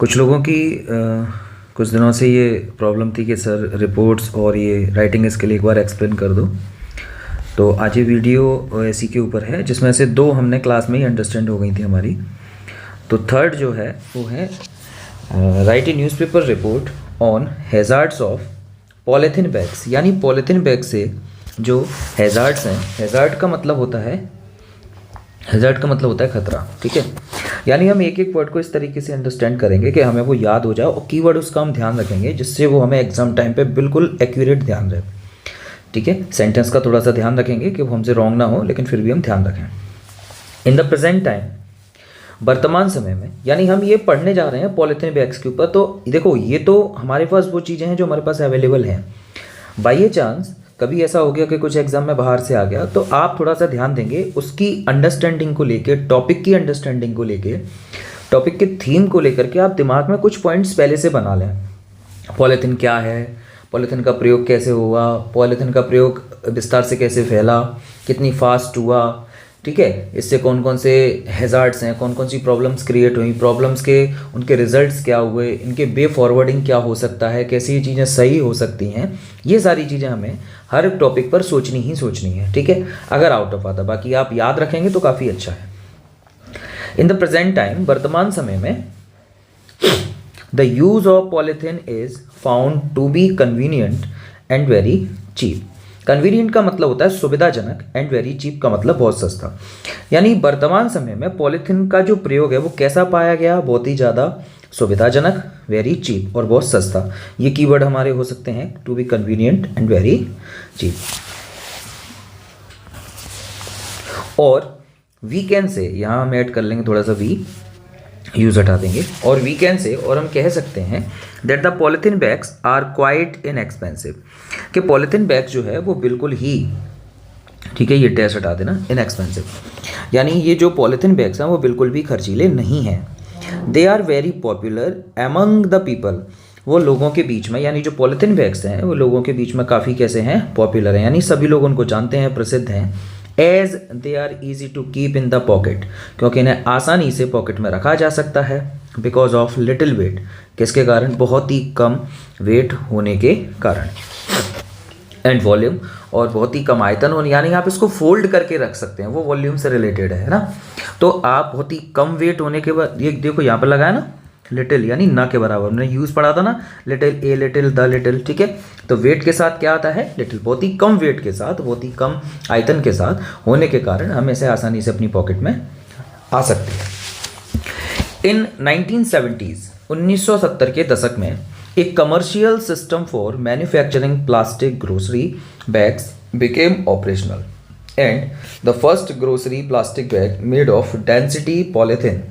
कुछ लोगों की कुछ दिनों से ये प्रॉब्लम थी कि सर रिपोर्ट्स और ये राइटिंग इसके लिए एक बार एक्सप्लेन कर दो। तो आज ये वीडियो इसी के ऊपर है, जिसमें से दो हमने क्लास में ही अंडरस्टैंड हो गई थी हमारी। तो थर्ड जो है वो है right A newspaper report on hazards of polythene bags. यानी पॉलीथीन बैग से जो हैज़ार्ड्स हैं, हैज़ार्ड का मतलब होता है खतरा। ठीक है, यानी हम एक एक वर्ड को इस तरीके से अंडरस्टैंड करेंगे कि हमें वो याद हो जाए और कीवर्ड उसका हम ध्यान रखेंगे, जिससे वो हमें एग्जाम टाइम पे बिल्कुल एक्यूरेट ध्यान रहे। ठीक है, सेंटेंस का थोड़ा सा ध्यान रखेंगे कि वो हमसे रॉन्ग ना हो, लेकिन फिर भी हम ध्यान रखें। इन द प्रेजेंट टाइम, वर्तमान समय में, यानी हम ये पढ़ने जा रहे हैं पॉलीथीन बैग्स के ऊपर। तो देखो, ये तो हमारे पास वो चीज़ें हैं जो हमारे पास अवेलेबल हैं। बाई चांस कभी ऐसा हो गया कि कुछ एग्जाम में बाहर से आ गया, तो आप थोड़ा सा ध्यान देंगे उसकी अंडरस्टैंडिंग को लेके, टॉपिक की अंडरस्टैंडिंग को लेके, टॉपिक के थीम को लेकर के आप दिमाग में कुछ पॉइंट्स पहले से बना लें। पॉलीथीन क्या है, पॉलीथीन का प्रयोग कैसे हुआ, पॉलीथीन का प्रयोग विस्तार से कैसे फैला, कितनी फास्ट हुआ, ठीक है, इससे कौन कौन से हैज़ार्ड्स हैं, कौन कौन सी प्रॉब्लम्स क्रिएट हुई, प्रॉब्लम्स के उनके रिजल्ट्स क्या हुए, इनके वे फॉरवर्डिंग क्या हो सकता है, कैसे ये चीज़ें सही हो सकती हैं। ये सारी चीज़ें हमें हर टॉपिक पर सोचनी ही सोचनी है। ठीक है, अगर आउट ऑफ आता, बाकी आप याद रखेंगे तो काफ़ी अच्छा है। इन द प्रेजेंट टाइम, वर्तमान समय में, the use of polythene is found to be convenient and very cheap. Convenient का मतलब होता है सुविधाजनक, एंड वेरी चीप का मतलब बहुत सस्ता। यानी वर्तमान समय में पॉलीथीन का जो प्रयोग है वो कैसा पाया गया, बहुत ही ज़्यादा सुविधाजनक, वेरी चीप और बहुत सस्ता। ये कीवर्ड हमारे हो सकते हैं, to be convenient and very cheap. और वी कैन से, यहाँ हम ऐड कर लेंगे थोड़ा सा वी, यूज हटा देंगे, और वी कैन से, और हम कह सकते हैं that the polythene bags are quite inexpensive, कि पॉलीथीन बैग जो है वो बिल्कुल ही, ठीक है, ये टेस्ट हटा देना, इनएक्सपेंसिव, यानी ये जो पॉलीथीन बैग्स हैं वो बिल्कुल भी खर्चीले नहीं हैं। They are very popular among the people, वो लोगों के बीच में, यानी जो पॉलीथीन बैग्स हैं वो लोगों के बीच में काफ़ी कैसे हैं, पॉपुलर हैं, यानी सभी लोग उनको जानते हैं, प्रसिद्ध हैं। As they are easy to keep in the pocket, क्योंकि इन्हें आसानी से पॉकेट में रखा जा सकता है। बिकॉज ऑफ लिटिल वेट, किसके कारण, बहुत ही कम वेट होने के कारण। एंड वॉल्यूम, और बहुत ही कम आयतन होने, यानी आप इसको फोल्ड करके रख सकते हैं, वो वॉल्यूम से रिलेटेड है ना। तो आप बहुत ही कम वेट होने के बाद, ये देखो यहाँ पर लगाया ना लिटिल, यानी ना के बराबर, हमने यूज पढ़ा था ना, little, a little, the little. ठीक है, तो वेट के साथ क्या आता है, लिटिल, बहुत ही कम वेट के साथ, बहुत ही कम आयतन के साथ होने के कारण हम इसे आसानी से अपनी पॉकेट में आ सकते हैं। इन 1970s, 1970 के दशक में, एक commercial system for manufacturing plastic grocery bags became operational, and the first grocery plastic bag made of density polythene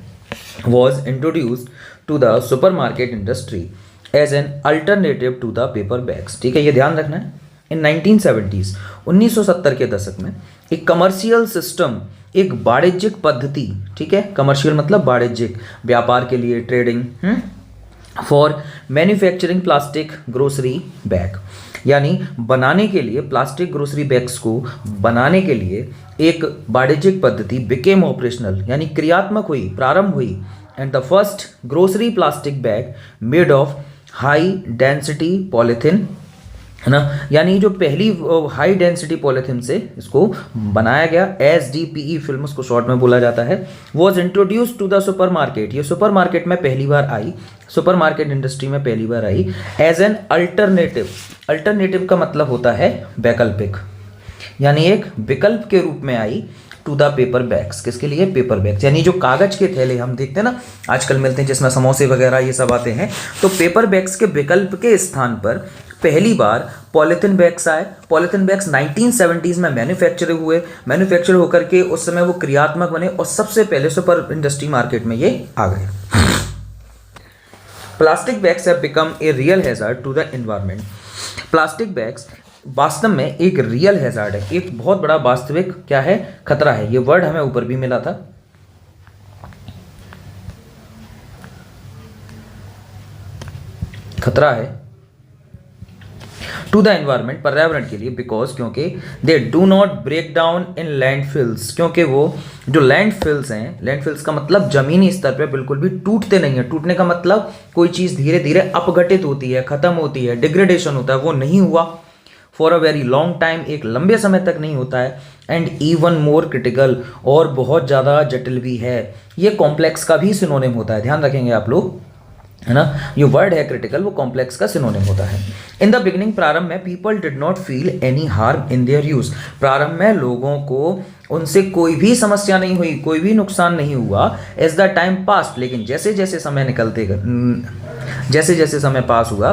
was introduced to the supermarket industry as an alternative to the paper bags। ठीक है, ये ध्यान रखना है। इन 1970s, 1970 के दशक में, एक कमर्शियल सिस्टम, एक वाणिज्यिक पद्धति, ठीक है, कमर्शियल मतलब वाणिज्यिक, व्यापार के लिए, trading, for manufacturing plastic grocery bag, यानी बनाने के लिए, प्लास्टिक ग्रोसरी बैग्स को बनाने के लिए एक वाणिज्यिक पद्धति बिकेम ऑपरेशनल, यानी क्रियात्मक हुई, प्रारंभ हुई। And the first grocery plastic bag made of high density polythene, है ना, यानी जो पहली हाई डेंसिटी पॉलीथीन से इसको बनाया गया, SDPE फिल्म उसको शॉर्ट में बोला जाता है, was introduce to the super market, ये सुपर मार्केट में पहली बार आई, सुपर मार्केट इंडस्ट्री में पहली बार आई, एज एन अल्टरनेटिव। अल्टरनेटिव का मतलब होता है वैकल्पिक, यानी एक विकल्प के रूप में आई टू द पेपर बैग्स। किसके लिए, पेपर बैग्स, यानी जो कागज के थैले हम देखते हैं ना आजकल मिलते हैं, जिसमें समोसे वगैरह ये सब आते हैं, तो पेपर बैग्स के विकल्प के स्थान पर पहली बार पॉलीथीन बैग्स आए। पॉलीथीन बैग्स 1970s में मैन्युफैक्चर होकर के उस समय वो क्रियात्मक बने, और सबसे पहले सुपर इंडस्ट्री मार्केट में ये आ गए। Plastic bags have become a real hazard to the environment. Plastic bags वास्तव में एक रियल हैजार्ड है, एक बहुत बड़ा वास्तविक क्या है, खतरा है। ये वर्ड हमें ऊपर भी मिला था, खतरा है टू द एनवायरमेंट, पर्यावरण के लिए, बिकॉज क्योंकि they do not break down in landfills, क्योंकि वो जो लैंडफिल्स हैं, लैंडफिल्स का मतलब जमीनी स्तर पे बिल्कुल भी टूटते नहीं है। टूटने का मतलब कोई चीज़ धीरे धीरे अपघटित होती है, खत्म होती है, डिग्रेडेशन होता है, वो नहीं हुआ for a very long time, एक लंबे समय तक नहीं होता है। एंड इवन मोर क्रिटिकल, और बहुत ज़्यादा जटिल भी है। ये कॉम्प्लेक्स का भी सिनोनिम होता है, ध्यान रखेंगे आप लोग, है ना। ये वर्ड है क्रिटिकल, वो कॉम्प्लेक्स का सिनोनिम होता है। इन द बिगिनिंग, प्रारंभ में, people did not feel any harm in their use, प्रारंभ में लोगों को उनसे कोई भी समस्या नहीं हुई, कोई भी नुकसान नहीं हुआ। एज द टाइम पास्ट, लेकिन जैसे जैसे समय पास हुआ,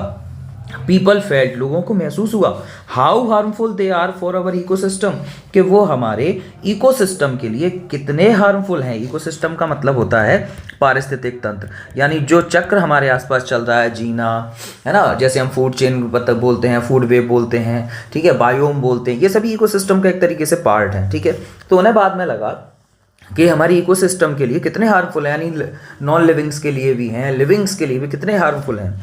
पीपल फेल्ट, लोगों को महसूस हुआ, how harmful they are for our ecosystem, कि वो हमारे इकोसिस्टम के लिए कितने हार्मफुल हैं। इकोसिस्टम का मतलब होता है पारिस्थितिक तंत्र, यानी जो चक्र हमारे आसपास चल रहा है, जीना, है ना, जैसे हम फूड चेन बोलते हैं, फूड वेब बोलते हैं, ठीक है, बायोम बोलते हैं, ये सभी इकोसिस्टम का एक तरीके से पार्ट है, ठीक है। तो उन्हें बाद में लगा कि हमारी इकोसिस्टम के लिए कितने हार्मफुल हैं, यानी नॉन लिविंग्स के लिए भी हैं, लिविंग्स के लिए भी कितने हार्मफुल हैं।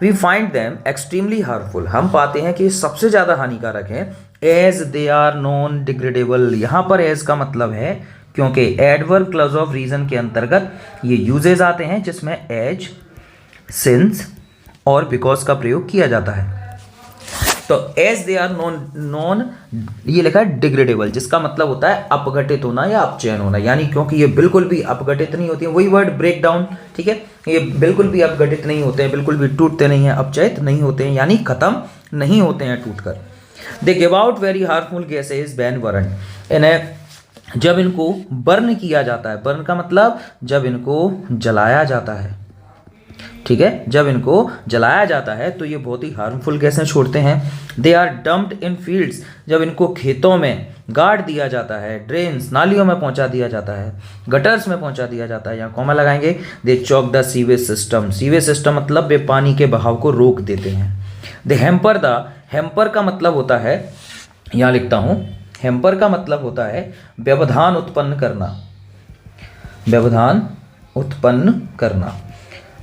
We find them extremely harmful, हम पाते हैं कि सबसे ज़्यादा हानिकारक है। As they are non degradable, यहाँ पर एज का मतलब है क्योंकि एडवर्ब क्लॉज ऑफ रीजन के अंतर्गत ये यूजेज आते हैं जिसमें एज, सिंस और बिकॉज का प्रयोग किया जाता है। तो एज दे आर नॉन ये लिखा है डिग्रेडेबल, जिसका मतलब होता है अपघटित होना या अपचयन होना, यानी क्योंकि ये बिल्कुल भी अपघटित नहीं होती है, वही वर्ड ब्रेक डाउन, ठीक है, ये बिल्कुल भी अपघटित नहीं होते हैं, बिल्कुल भी टूटते नहीं हैं, अपचयित नहीं होते हैं, यानी खत्म नहीं होते हैं टूटकर। They give out very harmful gases when burn, इन्हें जब इनको बर्न किया जाता है, बर्न का मतलब जब इनको जलाया जाता है, ठीक है, जब इनको जलाया जाता है तो ये बहुत ही हार्मफुल गैसें छोड़ते हैं। They are dumped in fields, जब इनको खेतों में गाड़ दिया जाता है, ड्रेन्स, नालियों में पहुंचा दिया जाता है, गटर्स में पहुंचा दिया जाता है, यहाँ कॉमा लगाएंगे। They choke the sewage system, sewage system मतलब वे पानी के बहाव को रोक देते हैं। दे हैम्पर द, हैम्पर का मतलब होता है, यहाँ लिखता हूँ, हैम्पर का मतलब होता है व्यवधान उत्पन्न करना, व्यवधान उत्पन्न करना।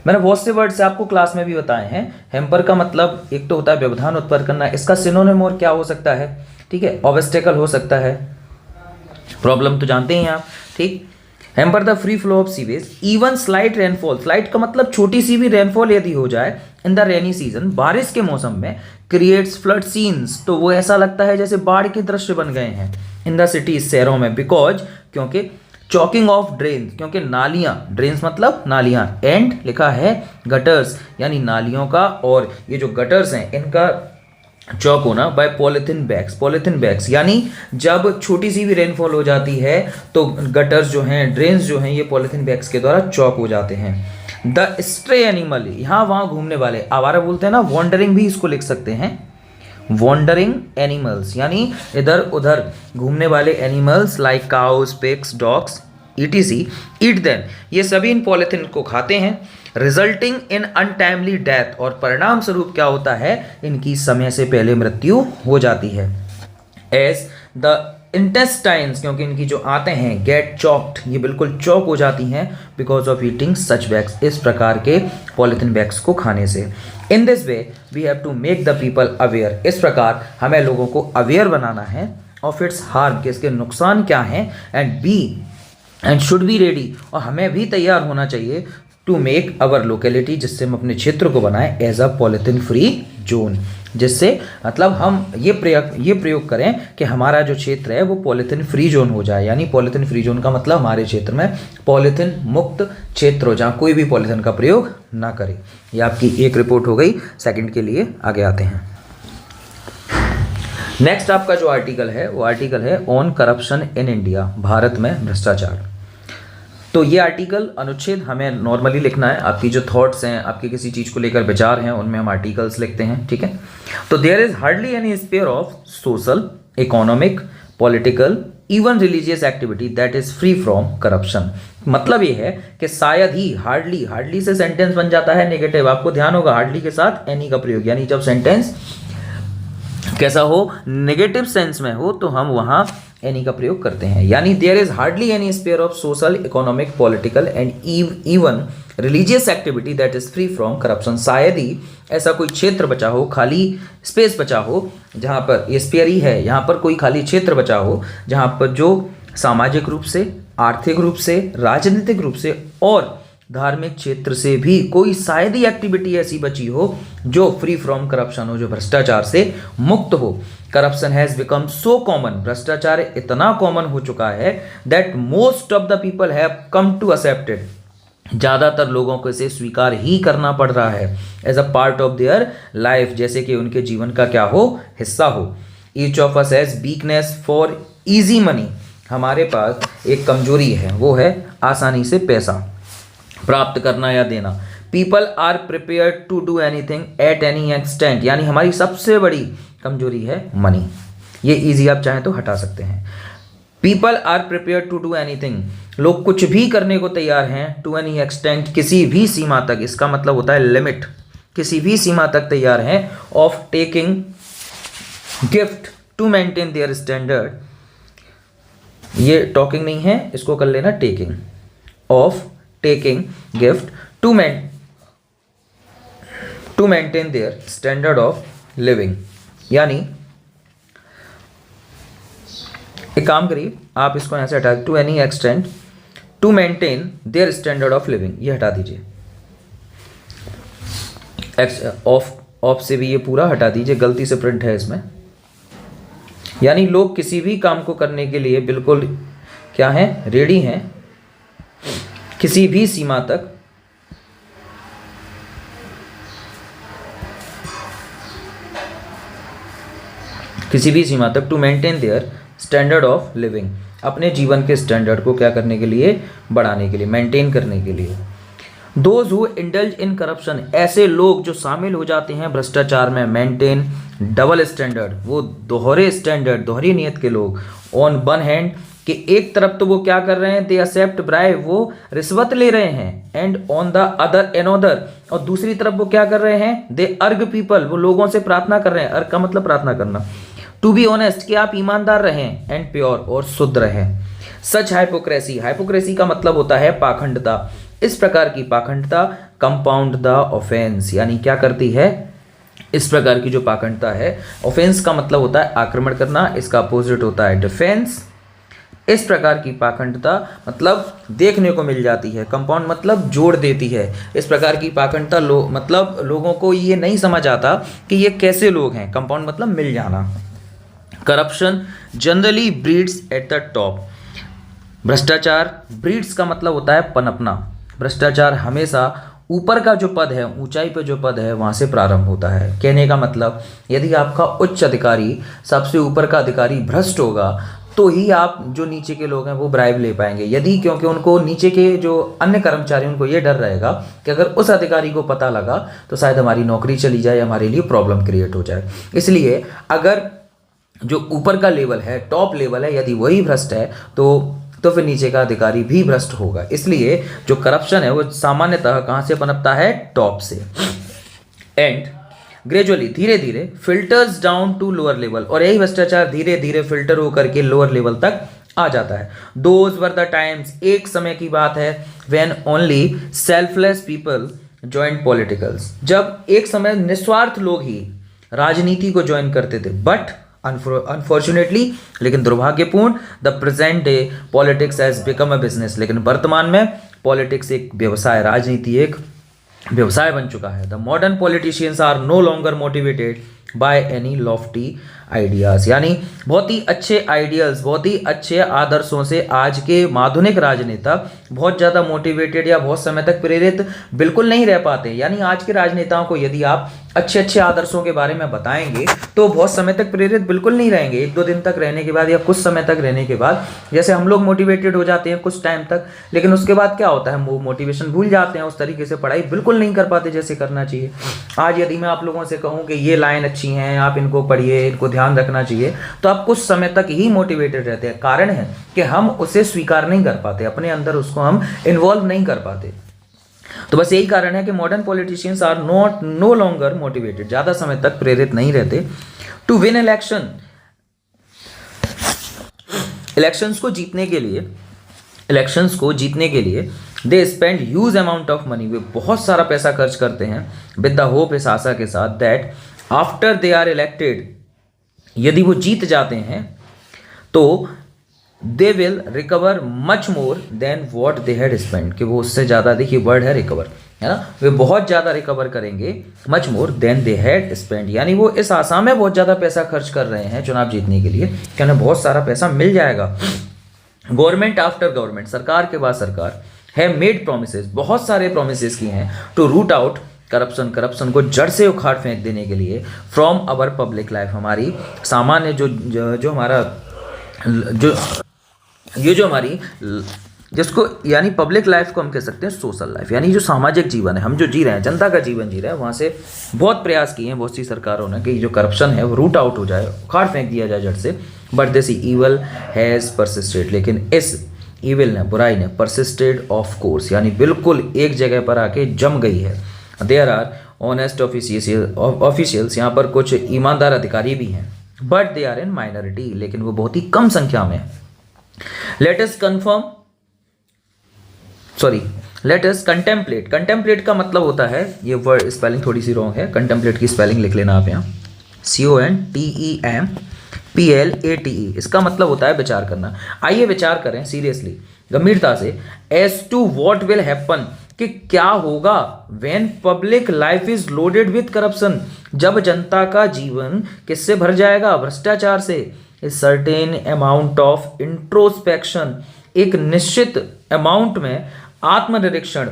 मैंने बहुत से वर्ड से आपको क्लास में भी बताए हैं। हैम्पर का मतलब एक तो होता है व्यवधान उत्पन्न करना, इसका सिनोनिम और क्या हो सकता है, ठीक है, ऑब्स्टेकल हो सकता है, प्रॉब्लम तो जानते हैं आप, ठीक। Hamper the free flow of sewage, even slight rainfall, slight का मतलब छोटी सी भी रेनफॉल यदि हो जाए इन द रेनी सीजन, बारिश के मौसम में, क्रिएट्स फ्लड सीन्स, तो वो ऐसा लगता है जैसे बाढ़ के दृश्य बन गए हैं इन द सिटीज, शहरों में, बिकॉज क्योंकि चॉकिंग ऑफ ड्रेन्स, क्योंकि नालियाँ, ड्रेन्स मतलब नालियाँ, एंड लिखा है गटर्स, यानी नालियों का और ये जो गटर्स हैं इनका चौक होना by polythene bags, polythene bags, यानी जब छोटी सी भी रेनफॉल हो जाती है तो गटर्स जो हैं, ड्रेन्स जो हैं, ये पॉलिथीन बैग्स के द्वारा चौक हो जाते हैं। द स्ट्रे एनिमल, यहाँ वहाँ घूमने वाले, आवारा बोलते हैं ना, वॉन्डरिंग भी इसको लिख सकते हैं, वॉन्डरिंग एनिमल्स, यानी इधर उधर घूमने वाले animals like cows, pigs, dogs etc eat them, ये सभी इन पॉलिथीन को खाते हैं। रिजल्टिंग इन अनटाइमली डेथ, और परिणाम स्वरूप क्या होता है, इनकी समय से पहले मृत्यु हो जाती है। एज द इंटेस्टाइन्स, क्योंकि इनकी जो आंतें हैं, गेट चॉक्ड, ये बिल्कुल चौक हो जाती हैं because of eating such bags, इस प्रकार के पॉलिथीन बैग्स को खाने से। In this way we have to make the people aware, इस प्रकार हमें लोगों को अवेयर बनाना है ऑफ इट्स हार्म, कि इसके नुकसान क्या हैं, एंड शुड बी रेडी, और हमें भी तैयार होना चाहिए टू मेक अवर लोकेलिटी, जिससे हम अपने क्षेत्र को बनाएं as a polythene free zone, जिससे मतलब हम ये प्रयोग करें कि हमारा जो क्षेत्र है वो पॉलिथीन फ्री जोन हो जाए, यानी पॉलिथीन फ्री जोन का मतलब हमारे क्षेत्र में पॉलिथीन मुक्त क्षेत्र हो, जहाँ कोई भी पॉलिथीन का प्रयोग ना करे। ये आपकी एक रिपोर्ट हो गई। सेकंड के लिए आगे आते हैं। नेक्स्ट आपका जो आर्टिकल है वो आर्टिकल है on corruption in India, Bharat में भ्रष्टाचार। तो ये आर्टिकल अनुच्छेद हमें नॉर्मली लिखना है, आपकी जो थॉट्स हैं, आपकी किसी चीज़ को लेकर विचार हैं, उनमें हम आर्टिकल्स लिखते हैं, ठीक है। तो there is hardly any sphere of social, economic, political, even religious activity that is free from corruption. मतलब ये है कि शायद ही, हार्डली से सेंटेंस बन जाता है नेगेटिव, आपको ध्यान होगा हार्डली के साथ एनी का प्रयोग, यानी जब सेंटेंस कैसा हो, नेगेटिव सेंस में हो, तो हम वहाँ एनी का प्रयोग करते हैं। यानी there is hardly any sphere of social, economic, political and even religious activity that is free from corruption. शायद ही ऐसा कोई क्षेत्र बचा हो, खाली स्पेस बचा हो, जहाँ पर ये स्पेयर ही है, यहाँ पर कोई खाली क्षेत्र बचा हो जहाँ पर जो सामाजिक रूप से, आर्थिक रूप से, राजनीतिक रूप से और धार्मिक क्षेत्र से भी कोई शायद ही एक्टिविटी ऐसी बची हो जो फ्री फ्रॉम करप्शन हो, जो भ्रष्टाचार से मुक्त हो। Corruption has become so common, भ्रष्टाचार इतना कॉमन हो चुका है that most of the people have come to accept it, ज़्यादातर लोगों को इसे स्वीकार ही करना पड़ रहा है as a part of their life, जैसे कि उनके जीवन का क्या हो, हिस्सा हो। Each of us has weakness for easy money, हमारे पास एक कमजोरी है, वो है आसानी से पैसा प्राप्त करना या देना। People are prepare to do anything at any extent, यानी हमारी सबसे बड़ी कमजोरी है मनी। ये इजी आप चाहें तो हटा सकते हैं। People are prepare to do anything, लोग कुछ भी करने को तैयार हैं, टू एनी एक्सटेंट, किसी भी सीमा तक, इसका मतलब होता है लिमिट, किसी भी सीमा तक तैयार हैं, of taking gift to maintain their standard. ये टॉकिंग नहीं है, इसको कर लेना taking, of taking gift to maintain their standard of living. यानी एक काम करिए, आप इसको यहां से हटा, to any extent to maintain their standard of living, ये हटा दीजिए। ऑफ से भी ये पूरा हटा दीजिए, गलती से प्रिंट है इसमें। यानी लोग किसी भी काम को करने के लिए बिल्कुल क्या है, रेडी हैं, किसी भी सीमा तक to maintain their standard of living, अपने जीवन के स्टैंडर्ड को क्या करने के लिए, बढ़ाने के लिए, मेंटेन करने के लिए। Those who indulge in corruption, ऐसे लोग जो शामिल हो जाते हैं भ्रष्टाचार में, मेंटेन डबल स्टैंडर्ड, वो दोहरे स्टैंडर्ड, दोहरी नियत के लोग। ऑन वन हैंड, कि एक तरफ तो वो क्या कर रहे हैं, दे एक्सेप्ट ब्राइब, वो रिश्वत ले रहे हैं, and on the other another, और दूसरी तरफ वो क्या कर रहे हैं, दे अर्ग पीपल, वो लोगों से प्रार्थना कर रहे हैं, अर्ग का मतलब प्रार्थना करना, टू बी ऑनेस्ट, कि आप ईमानदार रहें, एंड प्योर, और शुद्ध रहें। सच हाइपोक्रेसी, हाइपोक्रेसी का मतलब होता है पाखंडता, इस प्रकार की पाखंडता कंपाउंड द ऑफेंस, यानी क्या करती है, इस प्रकार की जो पाखंडता है, ऑफेंस का मतलब होता है आक्रमण करना, इसका अपोजिट होता है डिफेंस। इस प्रकार की पाखंडता मतलब देखने को मिल जाती है, कंपाउंड मतलब जोड़ देती है। इस प्रकार की पाखंडता मतलब लोगों को ये नहीं समझ आता कि ये कैसे लोग हैं, कंपाउंड मतलब मिल जाना। Corruption generally breeds at the top, भ्रष्टाचार, ब्रीड्स का मतलब होता है पनपना, भ्रष्टाचार हमेशा ऊपर का जो पद है, ऊंचाई पे जो पद है, वहाँ से प्रारंभ होता है। कहने का मतलब, यदि आपका उच्च अधिकारी, सबसे ऊपर का अधिकारी भ्रष्ट होगा, तो ही आप जो नीचे के लोग हैं वो ब्राइब ले पाएंगे। यदि, क्योंकि उनको नीचे के जो अन्य कर्मचारी, उनको ये डर रहेगा कि अगर उस अधिकारी को पता लगा तो शायद हमारी नौकरी चली जाए, हमारे लिए प्रॉब्लम क्रिएट हो जाए। इसलिए अगर जो ऊपर का लेवल है, टॉप लेवल है, यदि वही भ्रष्ट है तो फिर नीचे का अधिकारी भी भ्रष्ट होगा। इसलिए जो करप्शन है वो सामान्यतः कहाँ से पनपता है, टॉप से। एंड ग्रेजुअली, धीरे धीरे, filters down to lower level, और यही भ्रष्टाचार धीरे धीरे फिल्टर होकर के लोअर लेवल तक आ जाता है। दोज वर द टाइम्स, एक समय की बात है, when only selfless people join politicals, जब एक समय निस्वार्थ लोग ही राजनीति को ज्वाइन करते थे। बट अनफॉर्चुनेटली, लेकिन दुर्भाग्यपूर्ण, the present day politics has become a business, लेकिन वर्तमान में पॉलिटिक्स एक व्यवसाय, राजनीति एक व्यवसाय बन चुका है। The modern politicians are no longer motivated by any lofty ideas, यानी बहुत ही अच्छे आइडियल्स, बहुत ही अच्छे आदर्शों से आज के आधुनिक राजनेता बहुत ज़्यादा मोटिवेटेड या बहुत समय तक प्रेरित बिल्कुल नहीं रह पाते। यानी आज के राजनेताओं को यदि आप अच्छे अच्छे आदर्शों के बारे में बताएंगे तो बहुत समय तक प्रेरित बिल्कुल नहीं रहेंगे। एक दो दिन तक रहने के बाद या कुछ समय तक रहने के बाद, जैसे हम लोग मोटिवेटेड हो जाते हैं कुछ टाइम तक, लेकिन उसके बाद क्या होता है, वो मोटिवेशन भूल जाते हैं, उस तरीके से पढ़ाई बिल्कुल नहीं कर पाते जैसे करना चाहिए। आज यदि मैं आप लोगों से कहूँ कि ये लाइन अच्छी हैं, आप इनको पढ़िए, इनको ध्यान रखना चाहिए, तो आप कुछ समय तक ही मोटिवेटेड रहते हैं। कारण है कि हम उसे स्वीकार नहीं कर पाते, अपने अंदर उसको हम इन्वॉल्व नहीं कर पाते। तो बस यही कारण है कि modern politicians are not no longer motivated, ज़्यादा समय तक प्रेरित नहीं रहते टू विन इलेक्शन। इलेक्शंस को जीतने के लिए they spend huge amount of money, वे बहुत सारा पैसा खर्च करते हैं विद द होप, इस आशा के साथ, that after they are elected, यदि वो जीत जाते हैं तो they will recover much more than what they had spend, कि वो उससे ज़्यादा, देखिए वर्ड है रिकवर, है ना, वे बहुत ज़्यादा रिकवर करेंगे, much more than they had spend, यानी वो इस आशा में बहुत ज़्यादा पैसा खर्च कर रहे हैं चुनाव जीतने के लिए कि उन्हें बहुत सारा पैसा मिल जाएगा। गवर्नमेंट आफ्टर गवर्नमेंट, सरकार के बाद सरकार, है मेड प्रोमिसेस, बहुत सारे प्रोमिसेस किए हैं टू रूट आउट करप्शन को जड़ से उखाड़ फेंक देने के लिए फ्रॉम अवर पब्लिक लाइफ, हमारी सामान्य जो हमारा जो हमारी, जिसको यानी पब्लिक लाइफ को हम कह सकते हैं सोशल लाइफ, यानी जो सामाजिक जीवन है, हम जो जी रहे हैं, जनता का जीवन जी रहे हैं, वहाँ से बहुत प्रयास किए हैं बहुत सी सरकारों ने कि जो करप्शन है वो रूट आउट हो जाए, उखाड़ फेंक दिया जाए जड़ से। But this evil has persisted, लेकिन इस ईविल ने, बुराई ने, परसिस्टेड ऑफ कोर्स, यानी बिल्कुल एक जगह पर आके जम गई है। देयर आर ऑनेस्ट ऑफिशियल्स, यहाँ पर कुछ ईमानदार अधिकारी भी हैं, but they are in minority, लेकिन वो बहुत ही कम संख्या में है। लेट अस कंटेम्पलेट का मतलब होता है, ये वर्ड स्पेलिंग थोड़ी सी रॉन्ग है, कंटेम्पलेट की स्पेलिंग लिख लेना आप यहाँ, CONTEMPLATE, इसका मतलब होता है विचार करना। आइए विचार करें सीरियसली, गंभीरता से, as to what will happen, कि क्या होगा when public life is loaded with corruption, जब जनता का जीवन किससे भर जाएगा, भ्रष्टाचार से। सर्टेन अमाउंट ऑफ इंट्रोस्पेक्शन, एक निश्चित अमाउंट में आत्मनिरीक्षण,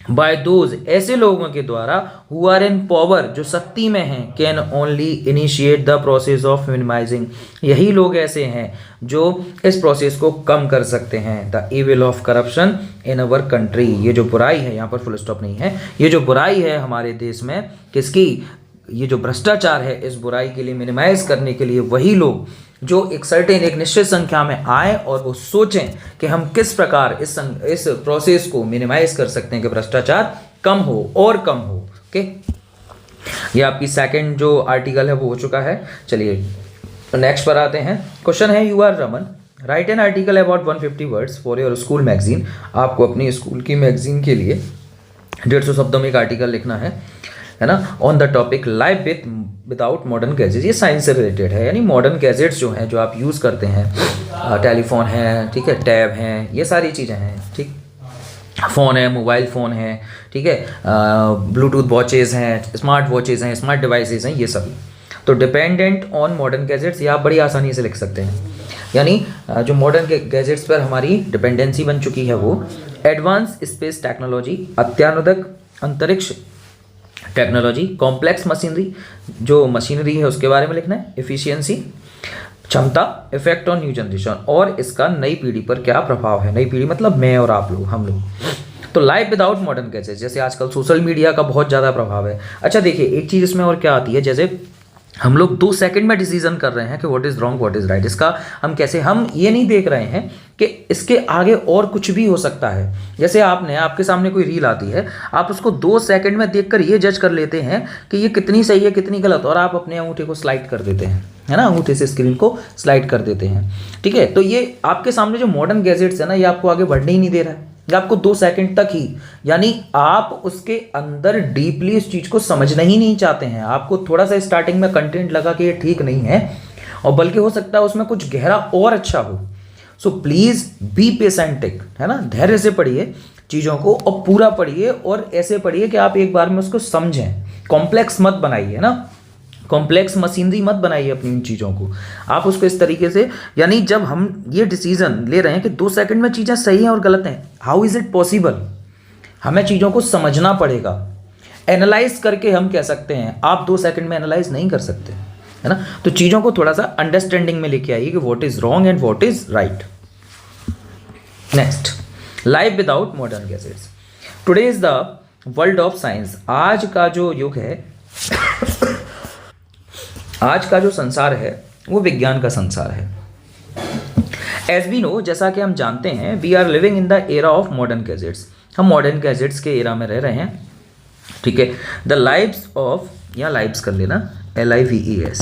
बाय दोज, ऐसे लोगों के द्वारा, हु आर इन पावर, जो शक्ति में हैं, can only initiate the process of minimising, यही लोग ऐसे हैं जो इस प्रोसेस को कम कर सकते हैं। The evil of corruption in our country, ये जो बुराई है, यहाँ पर फुल स्टॉप नहीं है, ये जो बुराई है हमारे देश में, किसकी, ये जो भ्रष्टाचार है, इस बुराई के लिए मिनिमाइज करने के लिए वही लोग जो एक निश्चित संख्या में आए और वो सोचें कि हम किस प्रकार इस प्रोसेस को मिनिमाइज कर सकते हैं कि भ्रष्टाचार कम हो और कम हो। ओके, ये आपकी सेकंड जो आर्टिकल है वो हो चुका है। चलिए नेक्स्ट पर आते हैं। क्वेश्चन है, you are Raman, write an article about 150 words for your school magazine, आपको अपनी स्कूल की मैगजीन के लिए 150 शब्दों में एक आर्टिकल लिखना है ना, on the topic life without modern gadgets. ये साइंस से रिलेटेड है, यानी मॉडर्न गैजेट्स जो हैं, जो आप यूज़ करते हैं, टेलीफोन है, ठीक है, टैब हैं, ये सारी चीज़ें हैं, ठीक, फ़ोन है, मोबाइल फ़ोन है, ठीक है, ब्लूटूथ वॉचेज़ हैं, स्मार्ट वॉचेज़ हैं, स्मार्ट डिवाइसेज़ हैं, ये सभी तो डिपेंडेंट ऑन मॉडर्न गैजेट्स, ये आप बड़ी आसानी से लिख सकते हैं। यानी जो मॉडर्न गैजेट्स पर हमारी डिपेंडेंसी बन चुकी है वो एडवांस स्पेस टेक्नोलॉजी, अत्याधुनिक अंतरिक्ष टेक्नोलॉजी, कॉम्प्लेक्स मशीनरी, जो मशीनरी है उसके बारे में लिखना है, एफिशिएंसी, क्षमता, इफेक्ट ऑन न्यू जनरेशन, और इसका नई पीढ़ी पर क्या प्रभाव है। नई पीढ़ी मतलब मैं और आप लोग, हम लोग। तो लाइफ विदाउट मॉडर्न गैजेट्स, जैसे आजकल सोशल मीडिया का बहुत ज़्यादा प्रभाव है। अच्छा देखिए, एक चीज़ इसमें और क्या आती है, जैसे हम लोग 2 सेकंड में डिसीजन कर रहे हैं कि what is wrong what is right. इसका हम कैसे, हम ये नहीं देख रहे हैं कि इसके आगे और कुछ भी हो सकता है। जैसे आपके सामने कोई रील आती है, आप उसको 2 सेकंड में देखकर ये जज कर लेते हैं कि ये कितनी सही है कितनी गलत, और आप अपने अंगूठे को स्लाइड कर देते हैं, है ना, अंगूठे से स्क्रीन को स्लाइड कर देते हैं, ठीक है। तो ये आपके सामने जो मॉडर्न गैजेट्स है ना, ये आपको आगे बढ़ने ही नहीं दे रहा है, ये आपको 2 सेकंड तक ही, यानी आप उसके अंदर डीपली इस चीज़ को समझना ही नहीं चाहते हैं। आपको थोड़ा सा स्टार्टिंग में कंटेंट लगा कि ये ठीक नहीं है, और बल्कि हो सकता है उसमें कुछ गहरा और अच्छा हो। सो प्लीज़ बी पेशेंटिक, है ना, धैर्य से पढ़िए चीज़ों को, और पूरा पढ़िए, और ऐसे पढ़िए कि आप एक बार में उसको समझें। कॉम्प्लेक्स मत बनाइए ना, कॉम्प्लेक्स मशीनरी मत बनाइए अपनी इन चीज़ों को। आप उसको इस तरीके से, यानी जब हम ये डिसीजन ले रहे हैं कि 2 सेकंड में चीज़ें सही हैं और गलत हैं, हाउ इज़ इट पॉसिबल, हमें चीज़ों को समझना पड़ेगा। एनालाइज करके हम कह सकते हैं, आप 2 सेकंड में एनालाइज नहीं कर सकते, है ना। तो चीज़ों को थोड़ा सा अंडरस्टैंडिंग में लेके आइए कि what is wrong and what is right. Next, life without modern gadgets. Today is the world of science, आज का जो युग है, आज का जो संसार है वो विज्ञान का संसार है। एज वी नो, जैसा कि हम जानते हैं, we are living in the era of modern gadgets, हम मॉडर्न गैजेट्स के एरा में रह रहे हैं, ठीक है। द लाइव्स ऑफ, या लाइव्स कर लेना, LIVES,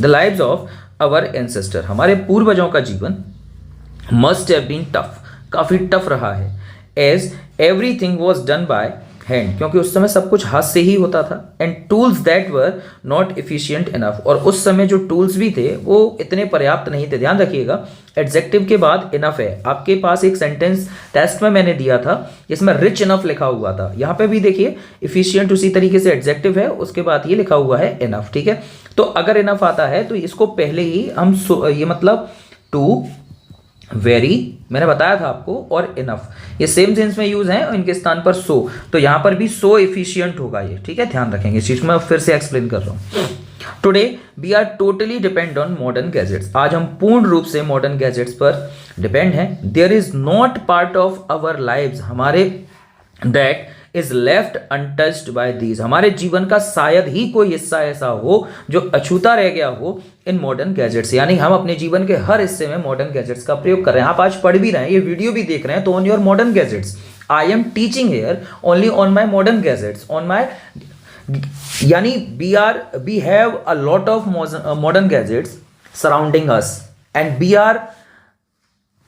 the lives of our ancestor, हमारे पूर्वजों का जीवन मस्ट हैव बीन टफ, काफ़ी टफ रहा है, as everything was done by hand, क्योंकि उस समय सब कुछ हाथ से ही होता था, and tools that were not efficient enough, और उस समय जो टूल्स भी थे वो इतने पर्याप्त नहीं थे। ध्यान रखिएगा, एडजेक्टिव के बाद इनफ है। आपके पास एक सेंटेंस टेस्ट में मैंने दिया था जिसमें रिच इनफ लिखा हुआ था, यहाँ पे भी देखिए इफिशिएंट उसी तरीके से एडजेक्टिव है, उसके बाद ये लिखा हुआ है इनफ, ठीक है। तो अगर इनफ आता है तो इसको पहले ही हम ये मतलब टू, वेरी, मैंने बताया था आपको, और इनफ, ये सेम सेंस में यूज है और इनके स्थान पर सो, तो यहां पर भी सो एफिशिएंट होगा ये, ठीक है। ध्यान रखेंगे इस चीज को, मैं फिर से एक्सप्लेन कर रहा हूं। Today we are totally depend on modern gadgets, आज हम पूर्ण रूप से मॉडर्न गैजेट्स पर डिपेंड हैं। There is not part of our lives, हमारे that is left untouched by these, हमारे जीवन का शायद ही कोई हिस्सा ऐसा हो जो अछूता रह गया हो इन मॉडर्न गैजेट्स, यानी हम अपने जीवन के हर हिस्से में मॉडर्न गैजेट्स का प्रयोग कर रहे हैं। आप आज पढ़ भी रहे हैं, ये वीडियो भी देख रहे हैं, तो on your modern gadgets, I am teaching here only on my modern gadgets, on my, यानी we have a lot of modern gadgets surrounding us and we are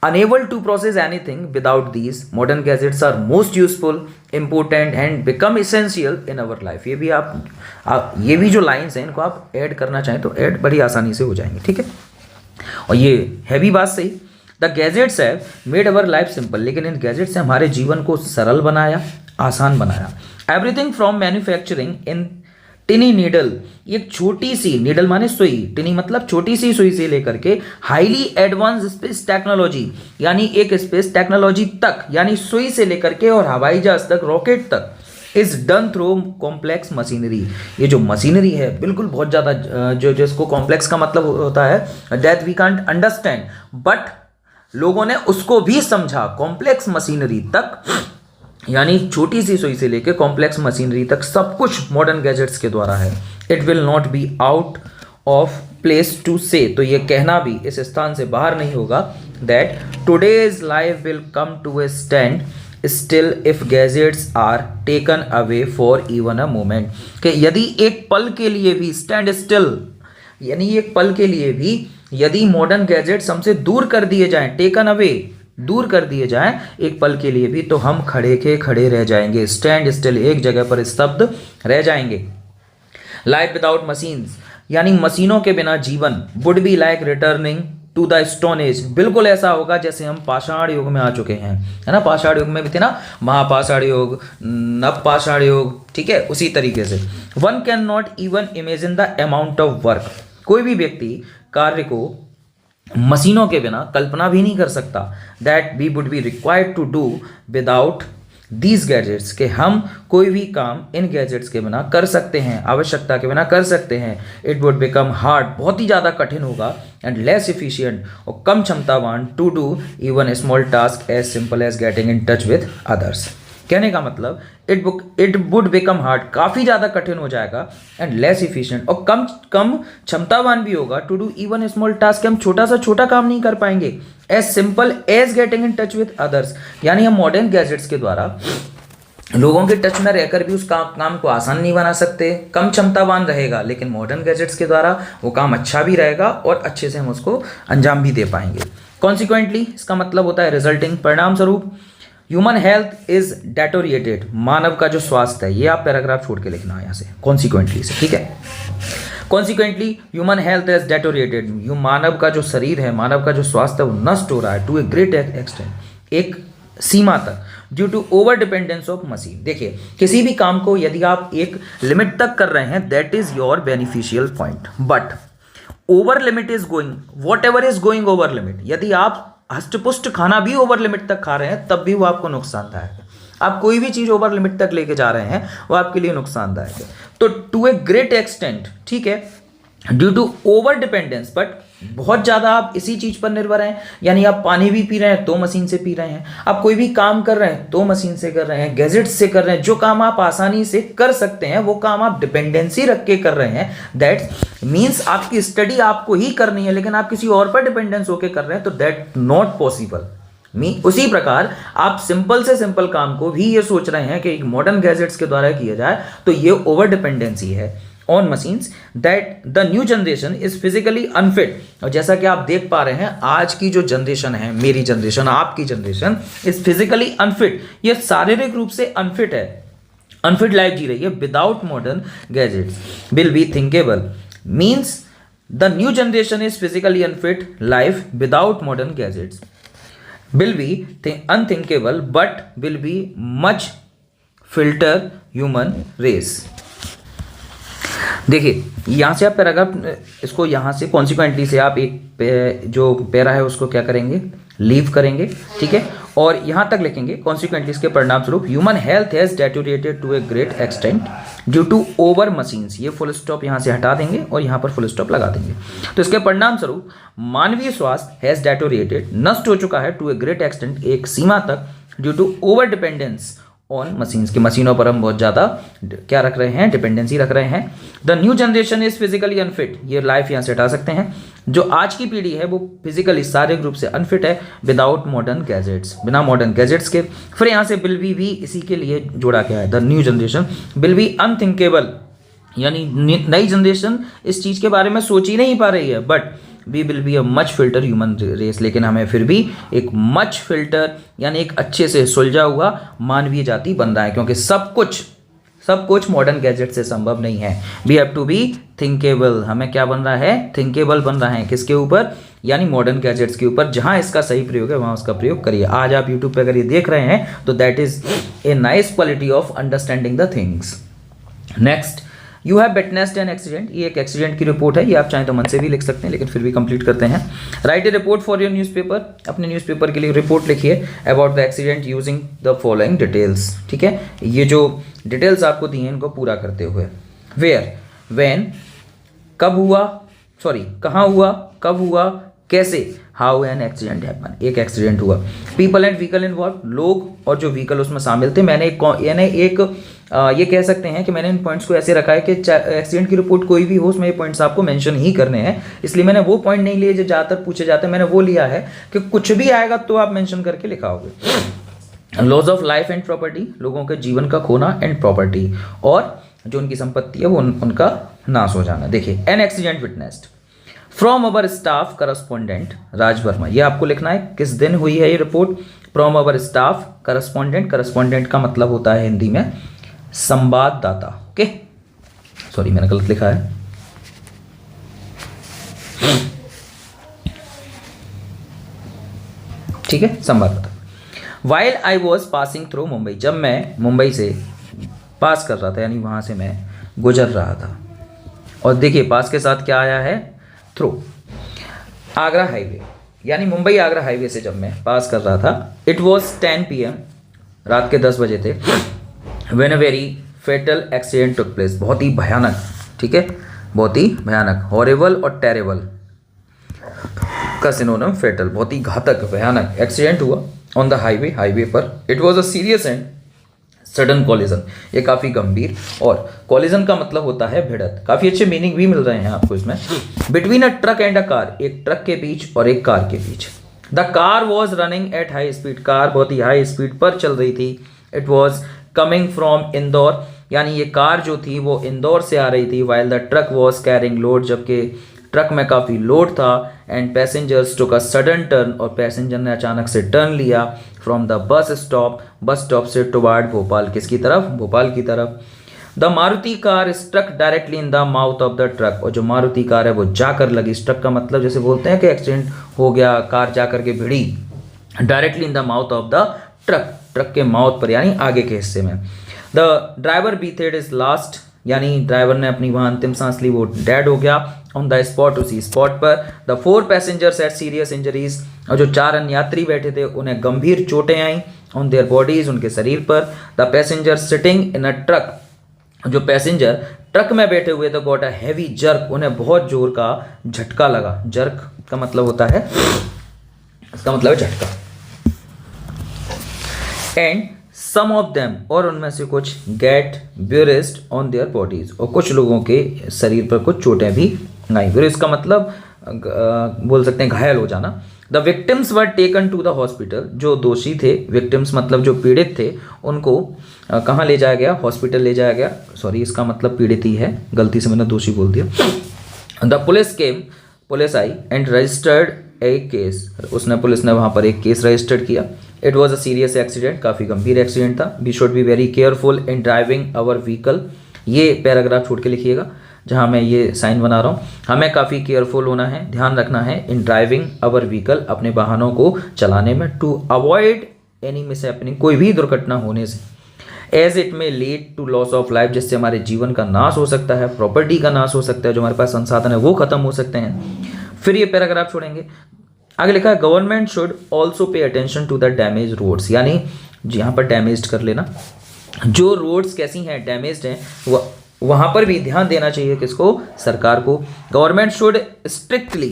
unable to process anything without these. Modern gadgets are most useful, important and become essential in our life. ये भी आप ये भी जो lines हैं इनको आप add करना चाहें तो ऐड बड़ी आसानी से हो जाएंगे, ठीक है। और ये है भी बात सही, the gadgets have made our life simple, लेकिन इन गैजेट्स ने हमारे जीवन को सरल बनाया, आसान बनाया। Everything from manufacturing in टिनी needle, एक छोटी सी, नीडल माने सुई, टिनी मतलब छोटी सी सुई से लेकर के हाईली एडवांस स्पेस टेक्नोलॉजी, यानी एक स्पेस टेक्नोलॉजी तक, यानी सुई से लेकर के और हवाई जहाज तक, रॉकेट तक, is done through complex machinery. ये जो मशीनरी है बिल्कुल बहुत ज़्यादा, जो जिसको कॉम्प्लेक्स का मतलब होता है that we can't understand, but लोगों ने उसको भी समझा। कॉम्प्लेक्स मशीनरी तक, यानी छोटी सी सुई से लेकर कॉम्प्लेक्स मशीनरी तक सब कुछ मॉडर्न गैजेट्स के द्वारा है। It will not be out of place to say, तो ये कहना भी इस स्थान से बाहर नहीं होगा that today's life will come to a stand still if gadgets are taken away for even a moment, कि यदि एक पल के लिए भी स्टैंड स्टिल, यानी एक पल के लिए भी यदि मॉडर्न गैजेट्स हमसे दूर कर दिए जाएं, टेकन अवे, दूर कर दिए जाएं एक पल के लिए भी, तो हम खड़े के खड़े रह जाएंगे, स्टैंड स्टिल, एक जगह पर स्तब्ध रह जाएंगे। लाइफ विदाउट मशीन्स, यानी मशीनों के बिना जीवन, would be like returning to the stone age, बिल्कुल ऐसा होगा जैसे हम पाषाण युग में आ चुके हैं, है ना। पाषाण युग में भी थे ना, महापाषाण युग, नवपाषाण युग, ठीक है, उसी तरीके से। One can not even imagine the amount of work, कोई भी व्यक्ति कार्य को मशीनों के बिना कल्पना भी नहीं कर सकता, that we would be required to do without these gadgets, के हम कोई भी काम इन गैजेट्स के बिना कर सकते हैं, आवश्यकता के बिना कर सकते हैं। इट वुड बिकम हार्ड, बहुत ही ज़्यादा कठिन होगा, एंड लेस एफिशिएंट, और कम क्षमतावान, to do even small task as simple as getting in touch with others. कहने का मतलब इट वुड बिकम हार्ड, काफ़ी ज़्यादा कठिन हो जाएगा, एंड लेस इफिशिएंट, और कम क्षमतावान भी होगा, to do even small task, हम छोटा सा छोटा काम नहीं कर पाएंगे, as simple as getting in touch with others, यानी हम मॉडर्न गैजेट्स के द्वारा लोगों के टच में रहकर भी उस काम को आसान नहीं बना सकते, कम क्षमतावान रहेगा, लेकिन मॉडर्न गैजेट्स के द्वारा वो काम अच्छा भी रहेगा और अच्छे से हम उसको अंजाम भी दे पाएंगे। कॉन्सिक्वेंटली, इसका मतलब होता है रिजल्टिंग, परिणाम स्वरूप, ह्यूमन हेल्थ इज डेटोरिएटेड, मानव का जो स्वास्थ्य है, ये आप पैराग्राफ छोड़ के लिखना है यहाँ से, कॉन्सिक्वेंटली से, ठीक है। कॉन्सिक्वेंटली ह्यूमन हेल्थ इज डेटोरिएटेड, मानव का जो शरीर है, मानव का जो स्वास्थ्य है वो नष्ट हो रहा है, टू ए ग्रेट एक्सटेंट, एक सीमा तक, due to over dependence of machine. देखिए, किसी भी काम को यदि आप एक लिमिट तक कर रहे हैं, that is your beneficial point, but over limit is going, what ever is going over limit, यदि आप हष्टपुष्ट खाना भी ओवर लिमिट तक खा रहे हैं तब भी वो आपको नुकसानदायक है। आप कोई भी चीज ओवर लिमिट तक लेके जा रहे हैं वो आपके लिए नुकसानदायक है। तो टू ए ग्रेट एक्सटेंट, ठीक है, due to over dependence, but बहुत ज़्यादा आप इसी चीज़ पर निर्भर हैं, यानी आप पानी भी पी रहे हैं तो मशीन से पी रहे हैं, आप कोई भी काम कर रहे हैं तो मशीन से कर रहे हैं, गैजेट्स से कर रहे हैं, जो काम आप आसानी से कर सकते हैं वो काम आप डिपेंडेंसी रख के कर रहे हैं। दैट मीन्स आपकी स्टडी आपको ही करनी है लेकिन आप किसी और पर डिपेंडेंस होकर कर रहे हैं, तो दैट नॉट पॉसिबल, उसी प्रकार आप सिंपल से सिंपल काम को भी ये सोच रहे हैं कि मॉडर्न गैजेट्स के द्वारा किया जाए, तो ये ओवर डिपेंडेंसी है on machines that the new generation is physically unfit. और जैसा कि आप देख पा रहे हैं, आज की जो जनरेशन है, मेरी जनरेशन, आपकी जनरेशन, इज फिजिकली अनफिट, ये शारीरिक रूप से अनफिट है, अनफिट लाइफ जी रही है without modern gadgets. Will be thinkable means the new generation is physically unfit life without modern gadgets. will be unthinkable but will be much filter human race। देखिए यहाँ से आप पैराग्राफ, इसको यहाँ से कॉन्सिक्वेंटली से आप एक जो पैरा है उसको क्या करेंगे, लीव करेंगे, ठीक है, और यहाँ तक लिखेंगे कॉन्सिक्वेंटली इसके परिणाम स्वरूप human health has deteriorated to a great extent due to over machines. ये फुल स्टॉप यहाँ से हटा देंगे और यहाँ पर फुल स्टॉप लगा देंगे। तो इसके परिणाम स्वरूप मानवीय स्वास्थ्य हैज डेटोरेटेड, नष्ट हो चुका है, टू ए ग्रेट एक्सटेंट, एक सीमा तक, due to over dependence on machines, की मशीनों पर हम बहुत ज़्यादा क्या रख रहे हैं, डिपेंडेंसी रख रहे हैं। The new generation is physically unfit, ये लाइफ यहाँ से हटा सकते हैं। जो आज की पीढ़ी है वो फिजिकली शारीरिक रूप से अनफिट है विदाउट मॉडर्न गैजेट्स, बिना मॉडर्न गैजेट्स के। फिर यहाँ से विल बी भी इसी के लिए जोड़ा गया है, the new generation will be unthinkable, यानी नई जनरेशन इस चीज़ के बारे में सोच ही नहीं पा रही है, but we will be a much filter human race, लेकिन हमें फिर भी एक मच फिल्टर यानी एक अच्छे से सुलझा हुआ मानवीय जाति बन रहा है, क्योंकि सब कुछ मॉडर्न गैजेट से संभव नहीं है। We have to be thinkable, हमें क्या बन रहा है, थिंकेबल बन रहा है, किसके ऊपर, यानी मॉडर्न गैजेट्स के ऊपर। जहां इसका सही प्रयोग है वहां उसका प्रयोग करिए। आज आप यूट्यूब पे अगर ये देख रहे हैं तो that is a nice quality of understanding the things. Next, you have witnessed an accident, ये एक एक्सीडेंट की रिपोर्ट है, ये आप चाहें तो मन से भी लिख सकते हैं, लेकिन फिर भी कंप्लीट करते हैं। Right A report for your newspaper, अपने न्यूज़पेपर के लिए रिपोर्ट लिखिए about the accident using the following details, ठीक है। ये जो डिटेल्स आपको दी हैं इनको पूरा करते हुए, वेयर, व्हेन, कब हुआ, सॉरी कहाँ हुआ, कब हुआ, कैसे, हाउ एन एक्सीडेंट हैपन, एक एक्सीडेंट हुआ, पीपल एंड व्हीकल इन्वॉल्व, लोग और जो व्हीकल उसमें शामिल थे। मैंने एक ये कह सकते हैं कि मैंने इन पॉइंट्स को ऐसे रखा है कि एक्सीडेंट की रिपोर्ट कोई भी हो उसमें ये पॉइंट्स आपको मेंशन ही करने हैं, इसलिए मैंने वो पॉइंट नहीं लिए जो ज़्यादातर पूछे जाते हैं, मैंने वो लिया है कि कुछ भी आएगा तो आप मेंशन करके लिखाओगे। Loss of life and property, लोगों के जीवन का खोना, एंड प्रॉपर्टी, और जो उनकी संपत्ति है वो उनका नाश हो जाना। देखिए, an accident witnessed from our staff correspondent Raj Verma, ये आपको लिखना है किस दिन हुई है ये report. From our staff correspondent, correspondent का मतलब होता है हिंदी में संवाददाता, ओके, सॉरी मैंने गलत लिखा है, ठीक है, संवाददाता। While I was passing through Mumbai, जब मैं मुंबई से पास कर रहा था, यानी वहां से मैं गुजर रहा था। और देखिए पास के साथ क्या आया है, थ्रू। आगरा हाईवे, यानी मुंबई आगरा हाईवे से जब मैं पास कर रहा था, इट वॉज 10 PM, रात के 10 बजे थे। When a very fatal accident took place, बहुत ही भयानक, ठीक है, बहुत ही भयानक, हॉरिबल और टेरेबल का सिनोनिम फेटल, बहुत ही घातक भयानक एक्सीडेंट हुआ ऑन द हाईवे पर। It was a serious and sudden collision, ये काफ़ी गंभीर, और कॉलिजन का मतलब होता है भिड़त, काफ़ी अच्छे मीनिंग भी मिल रहे हैं आपको इसमें। Between a truck and a car, एक ट्रक के बीच और एक कार के बीच। The car was running at high speed, car बहुत ही हाई स्पीड पर चल रही थी। It was coming from Indore, यानी ये कार जो थी वो इंदौर से आ रही थी। While the truck was carrying load, जबकि ट्रक में काफ़ी लोड था। And passengers took a sudden turn, और पैसेंजर ने अचानक से टर्न लिया फ्रॉम द बस स्टॉप से टुवार्ड भोपाल, किसकी तरफ, भोपाल की तरफ। The Maruti car struck directly in the mouth of the truck, और जो मारुति कार है वो जाकर लगी, स्ट्रक का मतलब जैसे बोलते हैं कि एक्सीडेंट हो गया, कार जाकर के भिड़ी, directly in the mouth of the truck, truck के माउथ पर यानी आगे के हिस्से में। The driver breathed his last, यानी ड्राइवर ने अपनी वहाँ अंतिम सांस ली, वो डेड हो गया ऑन द स्पॉट, उसी स्पॉट पर। The 4 passengers at serious injuries, और जो 4 अन्य यात्री बैठे थे उन्हें गंभीर चोटें आई ऑन देयर बॉडीज, उनके शरीर पर। The passenger sitting in a truck, जो पैसेंजर ट्रक में बैठे हुए थे, गॉट अ हैवी जर्क, उन्हें बहुत जोर का झटका लगा। जर्क का मतलब होता है, इसका मतलब है झटका। एंड सम ऑफ देम, और उनमें से कुछ, गेट ब्यूरिस्ड ऑन देयर बॉडीज, और कुछ लोगों के शरीर पर कुछ चोटें भी आई। ब्यूरिस्ड का मतलब बोल सकते हैं घायल हो जाना। The victims were taken to the hospital, जो दोषी थे, विक्टिम्स मतलब जो पीड़ित थे, उनको कहाँ ले जाया गया, हॉस्पिटल ले जाया गया। सॉरी, इसका मतलब पीड़ित ही है, गलती से मैंने दोषी बोल दिया। द पुलिस केम, पुलिस आई and registered a case, police ने वहाँ पर एक केस रजिस्टर्ड किया। It was a serious accident, काफ़ी गंभीर एक्सीडेंट था। We should be very careful in driving our vehicle, ये पैराग्राफ छोड़ के लिखिएगा जहाँ मैं ये साइन बना रहा हूँ। हमें काफ़ी केयरफुल होना है, ध्यान रखना है, इन ड्राइविंग आवर व्हीकल, अपने वाहनों को चलाने में, टू अवॉइड एनी मिसहैपनिंग, कोई भी दुर्घटना होने से, as it may lead to loss of life, जिससे हमारे जीवन का नाश हो सकता है, प्रॉपर्टी का नाश हो सकता है, जो हमारे पास संसाधन है वो खत्म हो सकते हैं। फिर ये पैराग्राफ छोड़ेंगे, आगे लिखा है government should also pay attention to the damage roads, यानी यहाँ पर डैमेज कर लेना, जो रोड्स कैसी हैं, डैमेज्ड हैं, वहाँ पर भी ध्यान देना चाहिए, किसको, सरकार को। Government should strictly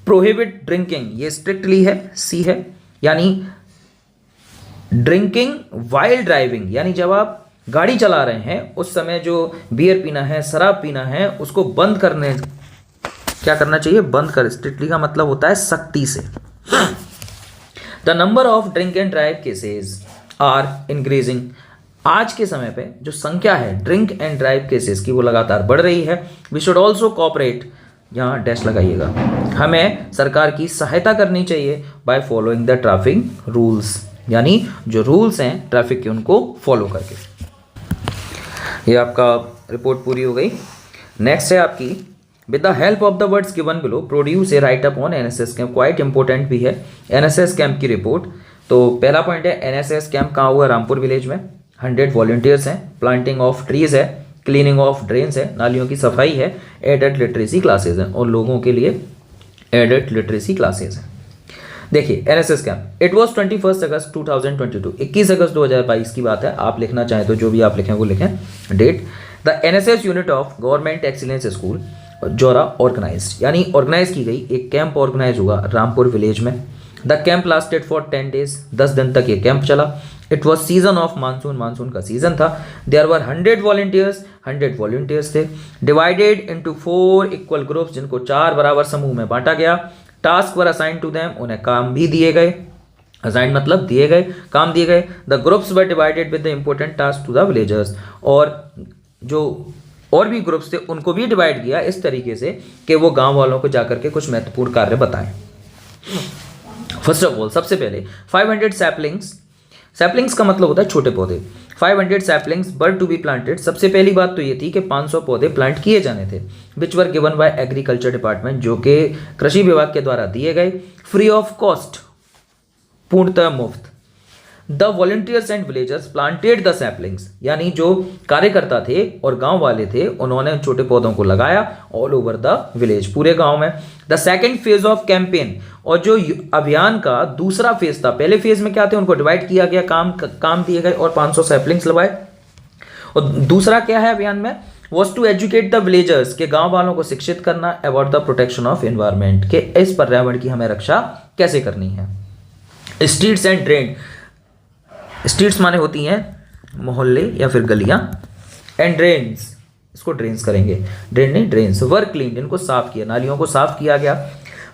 prohibit drinking, ये स्ट्रिक्टली है, सी है, यानी ड्रिंकिंग वाइल ड्राइविंग, यानी जब आप गाड़ी चला रहे हैं उस समय जो बियर पीना है, शराब पीना है, उसको बंद करने, क्या करना चाहिए, बंद कर। स्ट्रिक्टली का मतलब होता है सख्ती से। The number of drink and drive cases are increasing, आज के समय पे जो संख्या है ड्रिंक एंड ड्राइव केसेस की वो लगातार बढ़ रही है। वी शुड ऑल्सो कोऑपरेट, यहाँ डैश लगाइएगा, हमें सरकार की सहायता करनी चाहिए by following the traffic rules, यानी जो रूल्स हैं ट्रैफिक के उनको फॉलो करके। ये आपका रिपोर्ट पूरी हो गई। नेक्स्ट है आपकी, with the help of the words given below produce a right up on NSS camp, quite important भी है एनएसएस कैंप की रिपोर्ट। तो पहला पॉइंट है एनएसएस कैंप कहाँ हुआ, रामपुर विलेज में, 100 वॉलंटियर्स हैं, प्लांटिंग ऑफ ट्रीज है, क्लीनिंग ऑफ ड्रेन्स है, नालियों की सफाई है, एडेड लिटरेसी क्लासेज हैं, और लोगों के लिए एडेड लिटरेसी क्लासेज हैं। देखिए एनएसएस कैंप, इट वॉज 21 अगस्त 2022, 21 अगस्त 2022 की बात है। आप लिखना चाहें तो जो भी आप लिखें वो लिखें date. The NSS unit of government excellence school Jora organize, यानी ऑर्गेनाइज की गई एक कैंप ऑर्गेनाइज हुआ रामपुर विलेज में। The camp lasted for 10 days, 10 दिन तक ये कैंप चला। It was season of monsoon, monsoon का सीजन था। देयर वर 100 वॉलंटियर्स, 100 वॉलंटियर्स थे, डिवाइडेड इंटू 4 इक्वल ग्रुप्स, जिनको 4 बराबर समूह में बांटा गया। Task were assign to them, उन्हें काम भी दिए गए, असाइन मतलब दिए गए, काम दिए गए। The groups were divided with the important task to the villagers, और जो और भी ग्रुप्स थे उनको भी डिवाइड किया इस तरीके से कि वो गांव वालों को जाकर के कुछ महत्वपूर्ण कार्य बताएं। फर्स्ट ऑफ ऑल, सबसे पहले 500 सैपलिंग्स, सैपलिंग्स का मतलब होता है छोटे पौधे, 500 saplings were to be planted. सबसे पहली बात तो ये थी कि 500 पौधे प्लांट किए जाने थे, which were given by agriculture department, जो कि कृषि विभाग के द्वारा दिए गए, फ्री ऑफ कॉस्ट, पूर्णतः मुफ्त। The volunteers and villagers planted the saplings, यानी जो कार्यकर्ता थे और गांव वाले थे उन्होंने छोटे पौधों को लगाया ऑल ओवर द विलेज, पूरे गांव में। The second phase of campaign, और जो अभियान का दूसरा फेज था, पहले फेज में क्या थे, उनको डिवाइड किया गया, काम दिए गए और 500 सैपलिंग्स लगाए। और दूसरा क्या है अभियान में, was to educate the villagers, के गांव वालों को शिक्षित करना about the protection of environment, के इस पर्यावरण की हमें रक्षा कैसे करनी है। स्ट्रीट्स एंड ड्रेन, स्ट्रीट्स माने होती हैं मोहल्ले या फिर गलियां, एंड ड्रेन्स, इसको ड्रेन्स करेंगे, ड्रेन नहीं ड्रेन्स, वर क्लीन, इनको साफ किया, नालियों को साफ किया गया।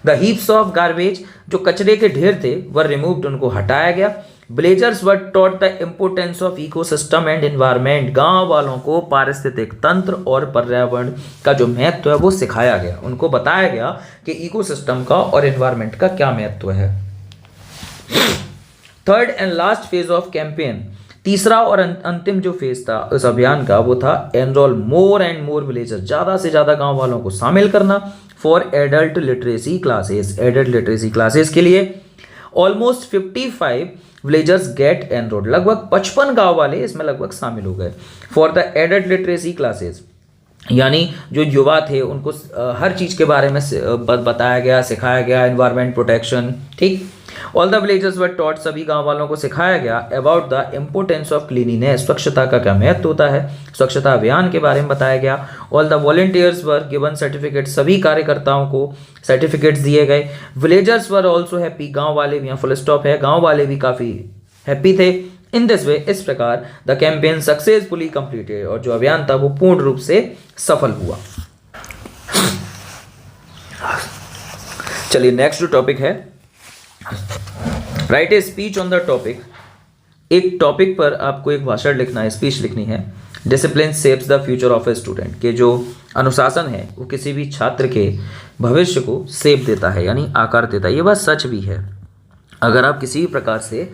द हीप्स ऑफ गार्बेज, जो कचरे के ढेर थे, वर रिमूव्ड, उनको हटाया गया। Villagers were taught the importance of ecosystem and environment, गांव वालों को पारिस्थितिक तंत्र और पर्यावरण का जो महत्व है वो सिखाया गया, उनको बताया गया कि इकोसिस्टम का और एनवायरनमेंट का क्या महत्व है। Third and last phase of campaign, तीसरा और अंतिम जो फेज था उस अभियान का वो था enrol more and more villagers, ज़्यादा से ज़्यादा गांव वालों को शामिल करना for adult literacy classes, adult literacy classes के लिए। ऑलमोस्ट 55 विलेजर्स गेट एनरोल्ड, लगभग 55 गांव वाले इसमें लगभग शामिल हो गए for the adult literacy classes, यानी जो युवा थे उनको हर चीज़ के बारे में बताया गया, सिखाया गया, एनवायरमेंट प्रोटेक्शन, ठीक। All the villagers were taught, सभी गांव वालों को सिखाया गया about the importance of cleanliness, स्वच्छता का क्या महत्व होता है, स्वच्छता अभियान के बारे में बताया गया। All the volunteers were given certificate, सभी कार्यकर्ताओं को सर्टिफिकेट्स दिए गए। विलेजर्स वर ऑल्सो हैप्पी, गाँव वाले भी, यहाँ फुल स्टॉप है, गाँव वाले भी काफ़ी हैप्पी थे। इन दिस वे, इस प्रकार द कैंपेन सक्सेसफुली कंप्लीटेड, और जो अभियान था वो पूर्ण रूप से सफल हुआ। चलिए नेक्स्ट जो टॉपिक है right a speech on the topic, एक टॉपिक पर आपको एक भाषण लिखना है, स्पीच लिखनी है। Discipline shapes the future of a student, के जो अनुशासन है वो किसी भी छात्र के भविष्य को शेप देता है, यानी आकार देता है। ये बात सच भी है। अगर आप किसी भी प्रकार से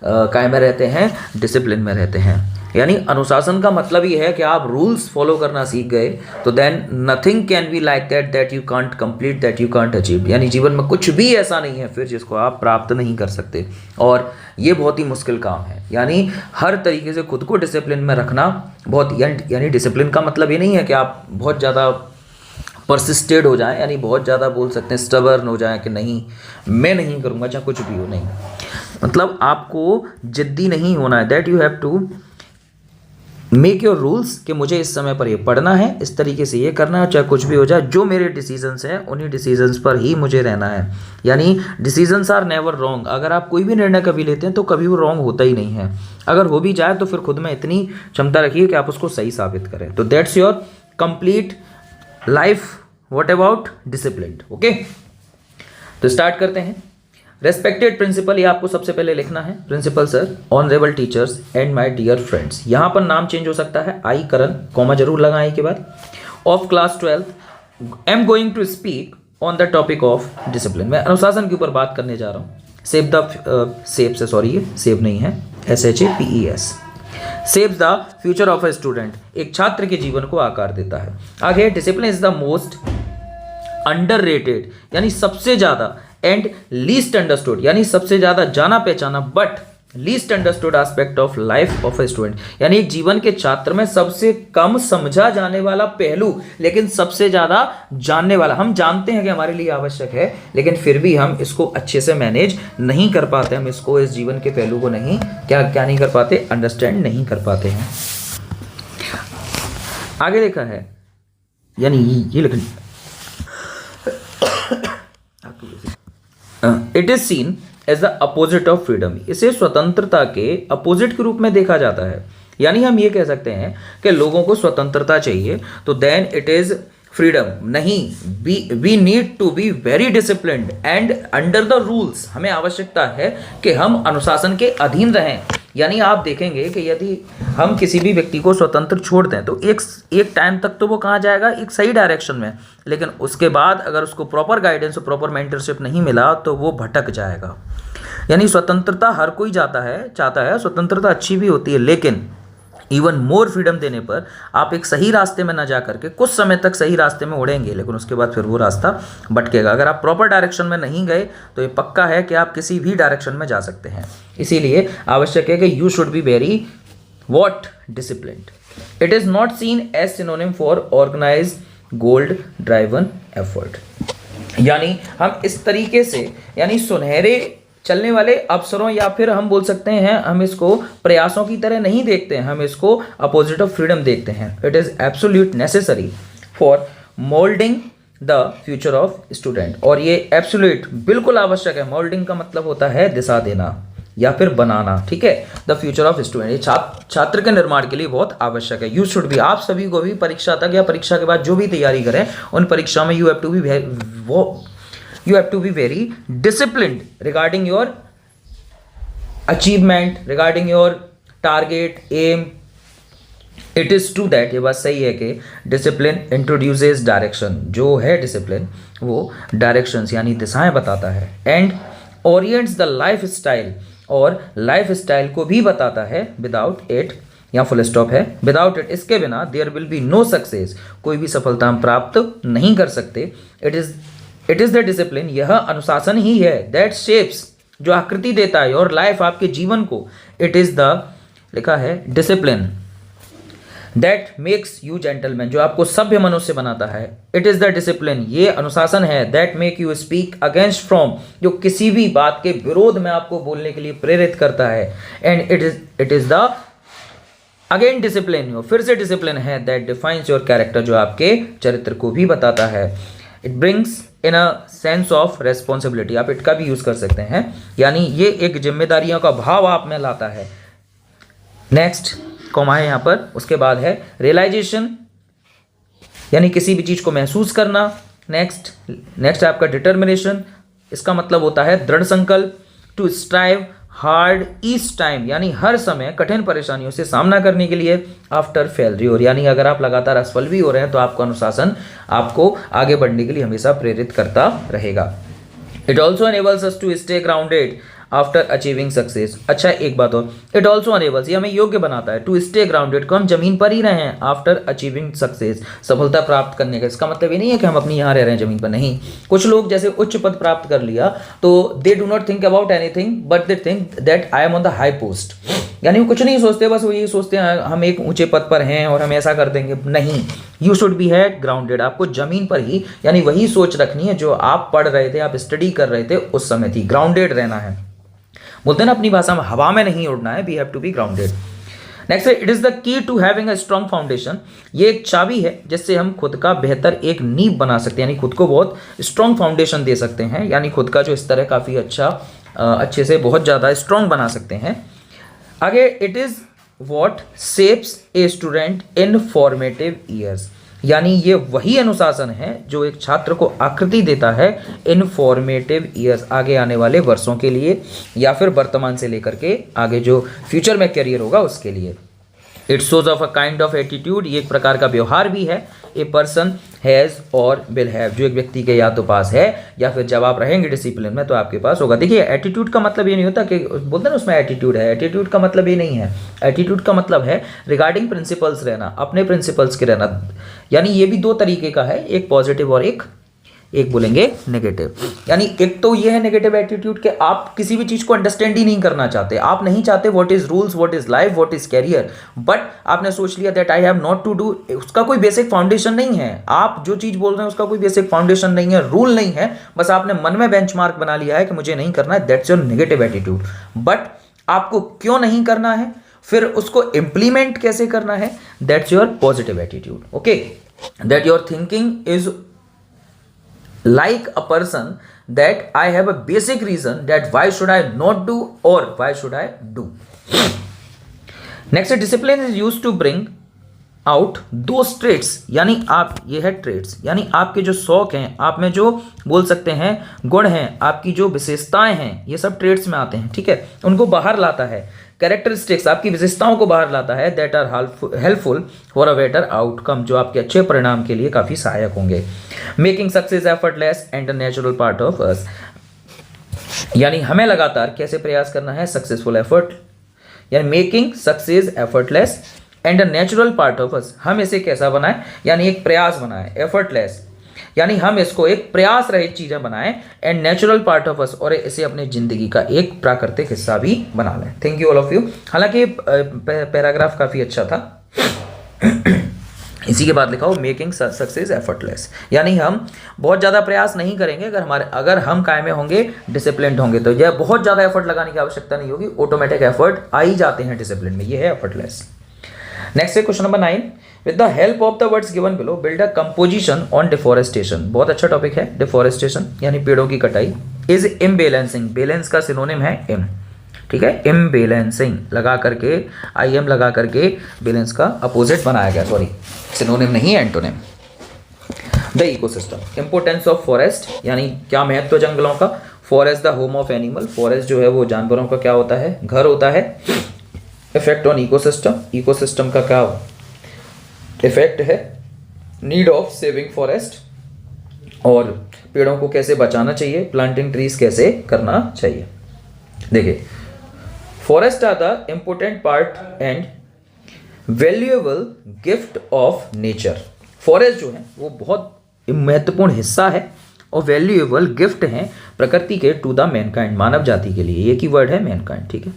काय में रहते हैं, डिसिप्लिन में रहते हैं, यानी अनुशासन का मतलब ये है कि आप रूल्स फॉलो करना सीख गए, तो then nothing can be like that that you can't complete, that you can't achieve, यानी जीवन में कुछ भी ऐसा नहीं है फिर जिसको आप प्राप्त नहीं कर सकते। और ये बहुत ही मुश्किल काम है, यानी हर तरीके से खुद को डिसिप्लिन में रखना बहुत, यानी डिसिप्लिन का मतलब ये नहीं है कि आप बहुत ज़्यादा परसिस्टेड हो जाएं, यानी बहुत ज़्यादा बोल सकते हैं स्टबर्न हो जाएं कि नहीं मैं नहीं करूँगा चाहे कुछ भी हो। नहीं, मतलब आपको जिद्दी नहीं होना है। That you have to make your rules कि मुझे इस समय पर ये पढ़ना है, इस तरीके से ये करना है, चाहे कुछ भी हो जाए, जो मेरे डिसीजंस हैं उन्हीं डिसीजंस पर ही मुझे रहना है। यानी डिसीजंस आर नेवर रॉन्ग। अगर आप कोई भी निर्णय कभी लेते हैं तो कभी वो रॉन्ग होता ही नहीं है। अगर हो भी जाए तो फिर खुद में इतनी क्षमता रखिए कि आप उसको सही साबित करें। तो that's your complete life. What about discipline? Okay, तो स्टार्ट करते हैं। रेस्पेक्टेड प्रिंसिपल, ये आपको सबसे पहले लिखना है। Principal sir, honourable teachers and my dear friends, यहाँ पर नाम चेंज हो सकता है, आई करण, कॉमा जरूर लगाएं के बाद, of class 12 am going to speak on the topic of discipline. मैं अनुशासन के ऊपर बात करने जा रहा हूँ। सेव द सेव से, सॉरी ये सेव नहीं है, SHAPES, save the future of a student, एक छात्र के जीवन को आकार देता है। आगे, discipline is the most underrated, यानी सबसे ज्यादा, एंड लीस्ट अंडरस्टूड, यानी सबसे ज्यादा जाना पहचाना but least understood aspect of life of a student, यानी एक जीवन के छात्र में सबसे कम समझा जाने वाला पहलू लेकिन सबसे ज्यादा जानने वाला। हम जानते हैं कि हमारे लिए आवश्यक है, लेकिन फिर भी हम इसको अच्छे से मैनेज नहीं कर पाते, हम इसको, इस जीवन के पहलू को नहीं क्या नहीं कर पाते, अंडरस्टैंड नहीं कर पाते हैं। आगे लिखा है, यानी ये लिखा, it is seen as the opposite of freedom, इसे स्वतंत्रता के अपोजिट के रूप में देखा जाता है। यानी हम ये कह सकते हैं कि लोगों को स्वतंत्रता चाहिए, तो देन इट इज फ्रीडम नहीं, we need to be very disciplined and under the rules, हमें आवश्यकता है कि हम अनुशासन के अधीन रहें। यानी आप देखेंगे कि यदि हम किसी भी व्यक्ति को स्वतंत्र छोड़ दें तो एक टाइम तक तो वो कहाँ जाएगा, एक सही डायरेक्शन में, लेकिन उसके बाद अगर उसको प्रॉपर गाइडेंस और प्रॉपर मेंटरशिप नहीं मिला तो वो भटक जाएगा। यानी स्वतंत्रता हर कोई चाहता है, स्वतंत्रता अच्छी भी होती है, लेकिन इवन मोर फ्रीडम देने पर आप एक सही रास्ते में ना जा करके कुछ समय तक सही रास्ते में उड़ेंगे, लेकिन उसके बाद फिर वो रास्ता भटकेगा। अगर आप प्रॉपर डायरेक्शन में नहीं गए तो ये पक्का है कि आप किसी भी डायरेक्शन में जा सकते हैं। इसीलिए आवश्यक है कि you should be very what disciplined. It is not seen as synonym for organize gold driven effort, यानी हम इस तरीके से, यानी सुनहरे चलने वाले अवसरों या फिर हम बोल सकते हैं हम इसको प्रयासों की तरह नहीं देखते हैं, हम इसको अपोजिट ऑफ फ्रीडम देखते हैं। It is absolute necessary for moulding the future of student, और ये एब्सोल्यूट बिल्कुल आवश्यक है। मोल्डिंग का मतलब होता है दिशा देना या फिर बनाना, ठीक है। द फ्यूचर ऑफ स्टूडेंट, ये छात्र के निर्माण के लिए बहुत आवश्यक है। यू शुड बी, आप सभी को भी परीक्षा तक या परीक्षा के बाद जो भी तैयारी करें उन परीक्षा में you have to be very disciplined regarding your achievement, regarding your target, aim. It is true that, ये बात सही है कि discipline introduces direction, जो है discipline वो directions यानी दिशाएं बताता है, and orients the lifestyle, और lifestyle को भी बताता है। without it, यहाँ फुल स्टॉप है, विदाउट इट, इसके बिना there will be no success, कोई भी सफलता हम प्राप्त नहीं कर सकते। इट इज़ द डिसिप्लिन, यह अनुशासन ही है, दैट शेप्स, जो आकृति देता है और लाइफ, आपके जीवन को। इट इज़ द, लिखा है, discipline that makes you gentleman, जो आपको सभ्य मनुष्य बनाता है। इट इज़ द डिसिप्लिन, ये अनुशासन है, that make you speak against from, जो किसी भी बात के विरोध में आपको बोलने के लिए प्रेरित करता है। And it is the again discipline, फिर से डिसिप्लिन है, दैट डिफाइंस योर कैरेक्टर, जो आपके चरित्र को भी बताता है। It brings in a sense of responsibility, आप इट का भी यूज कर सकते हैं, यानी ये एक जिम्मेदारियों का भाव आप में लाता है। नेक्स्ट कॉमा है यहाँ पर, उसके बाद है रियलाइजेशन, यानी किसी भी चीज को महसूस करना। नेक्स्ट आपका डिटर्मिनेशन, इसका मतलब होता है दृढ़ संकल्प, to strive hard each time, यानी हर समय कठिन परेशानियों से सामना करने के लिए, आफ्टर फेल्योर, यानी अगर आप लगातार असफल भी हो रहे हैं तो आपका अनुशासन आपको आगे बढ़ने के लिए हमेशा प्रेरित करता रहेगा। It also enables us to stay grounded after achieving success. अच्छा एक बात और, इट ऑल्सो अनेबल्स, ये हमें योग्य बनाता है, टू स्टे ग्राउंडेड, को हम जमीन पर ही रहे हैं, आफ्टर अचीविंग सक्सेस, सफलता प्राप्त करने का। इसका मतलब ये नहीं है कि हम अपनी यहाँ रह रहे हैं जमीन पर, नहीं। कुछ लोग जैसे उच्च पद प्राप्त कर लिया तो दे do not think about anything but they think that I am on the high post, यानी वो कुछ नहीं सोचते, बस वो यही सोचते हैं हम एक ऊंचे पद पर हैं और हम ऐसा कर देंगे। नहीं, you should be had grounded, आपको जमीन पर ही, यानी वही सोच रखनी है जो आप पढ़ रहे थे, आप स्टडी कर रहे थे उस समय थी, ग्राउंडेड रहना है। बोलते हैं ना अपनी भाषा में, हवा में नहीं उड़ना है, we have to be grounded. Next है, it is the key to having a strong foundation, ये एक चाबी है जिससे हम खुद का बेहतर एक नींव बना सकते हैं, यानी खुद को बहुत स्ट्रॉन्ग फाउंडेशन दे सकते हैं, यानी खुद का जो स्तर है काफ़ी अच्छे से बहुत ज़्यादा स्ट्रॉन्ग बना सकते हैं। आगे, it is what shapes a student in formative years, यानी ये वही अनुशासन है जो एक छात्र को आकृति देता है इन फॉर्मेटिव ईयर्स, आगे आने वाले वर्षों के लिए या फिर वर्तमान से लेकर के आगे जो फ्यूचर में करियर होगा उसके लिए। It shows of a kind of attitude, ये एक प्रकार का व्यवहार भी है, ए पर्सन हैज़ और विल हैव, जो एक व्यक्ति के या तो पास है या फिर जब आप रहेंगे डिसिप्लिन में तो आपके पास होगा। देखिए एटीट्यूड का मतलब ये नहीं होता कि बोलते हैं ना उसमें एटीट्यूड है, एटीट्यूड का मतलब ये नहीं है। एटीट्यूड का मतलब है रिगार्डिंग प्रिंसिपल्स रहना, अपने प्रिंसिपल्स के रहना, यानी ये भी दो तरीके का है, एक पॉजिटिव और एक बोलेंगे नेगेटिव। यानी एक तो ये है नेगेटिव एटीट्यूड कि आप किसी भी चीज को अंडरस्टैंड ही नहीं करना चाहते, आप नहीं चाहते what is rules, what is life, what is career, but आपने सोच लिया that I have not to do, उसका कोई बेसिक फाउंडेशन नहीं है, आप जो चीज बोल रहे हैं उसका कोई बेसिक फाउंडेशन नहीं है, रूल नहीं है, बस आपने मन में बेंचमार्क बना लिया है कि मुझे नहीं करना है, that's your negative attitude. But आपको क्यों नहीं करना है, फिर उसको इंप्लीमेंट कैसे करना है, that's your positive attitude. Okay, that your thinking is like a person that I have a basic reason that why should I not do or why should I do. Next, discipline is used to bring out those traits, यानी आप, ये है traits, यानी आपके जो शौक हैं, आप में जो बोल सकते हैं गुण हैं, आपकी जो विशेषताएं हैं, ये सब traits में आते हैं, ठीक है, उनको बाहर लाता है। कैरेक्टरिस्टिक्स, आपकी विशेषताओं को बाहर लाता है, that are helpful for a better outcome, जो आपके अच्छे परिणाम के लिए काफ़ी सहायक होंगे। Making success effortless and natural part of us, यानी हमें लगातार कैसे प्रयास करना है, सक्सेसफुल एफर्ट, यानी making success effortless and a natural part of us, हम इसे कैसा बनाएं, यानी एक प्रयास बनाएं, एफर्टलेस यानी हम इसको एक प्रयास रहित चीजें बनाएं, एंड नेचुरल पार्ट ऑफ अस, और इसे अपनी जिंदगी का एक प्राकृतिक हिस्सा भी बना लें। Thank you all of you. हालांकि पैराग्राफ काफी अच्छा था। इसी के बाद लिखा हो मेकिंग सक्सेस एफर्टलेस, यानी हम बहुत ज़्यादा प्रयास नहीं करेंगे, अगर हम कायमे होंगे, डिसिप्लिन होंगे, तो यह बहुत ज़्यादा एफर्ट लगाने की आवश्यकता नहीं होगी, ऑटोमेटिक एफर्ट आ ही जाते हैं डिसिप्लिन में, ये है एफर्टलेस। नेक्स्ट है question number 9, with the help of the words given below build a composition on deforestation. बहुत अच्छा टॉपिक है डिफॉरेस्टेशन, यानी पेड़ों की कटाई। इज इम्बैलेंसिंग, बैलेंस का सिनोनिम है इम, ठीक है, इम्बैलेंसिंग लगा करके, आई एम लगा करके बैलेंस का अपोजिट बनाया गया, सॉरी सिनोनिम नहीं है, antonym. The ecosystem, importance of forest, यानी क्या महत्व जंगलों का। Forest the home of animal, forest जो है वो जानवरों का क्या होता है, घर होता है। इफेक्ट ऑन इकोसिस्टम, इकोसिस्टम का क्या इफेक्ट है। नीड ऑफ सेविंग फॉरेस्ट, और पेड़ों को कैसे बचाना चाहिए, प्लांटिंग ट्रीज कैसे करना चाहिए। देखिए, forest are the important part and valuable gift of nature. Forest जो है वो बहुत महत्वपूर्ण हिस्सा है और वैल्यूएबल गिफ्ट हैं प्रकृति के टू द मैनकाइंड, मानव जाति के लिए, एक ही वर्ड है मैनकाइंड, ठीक है।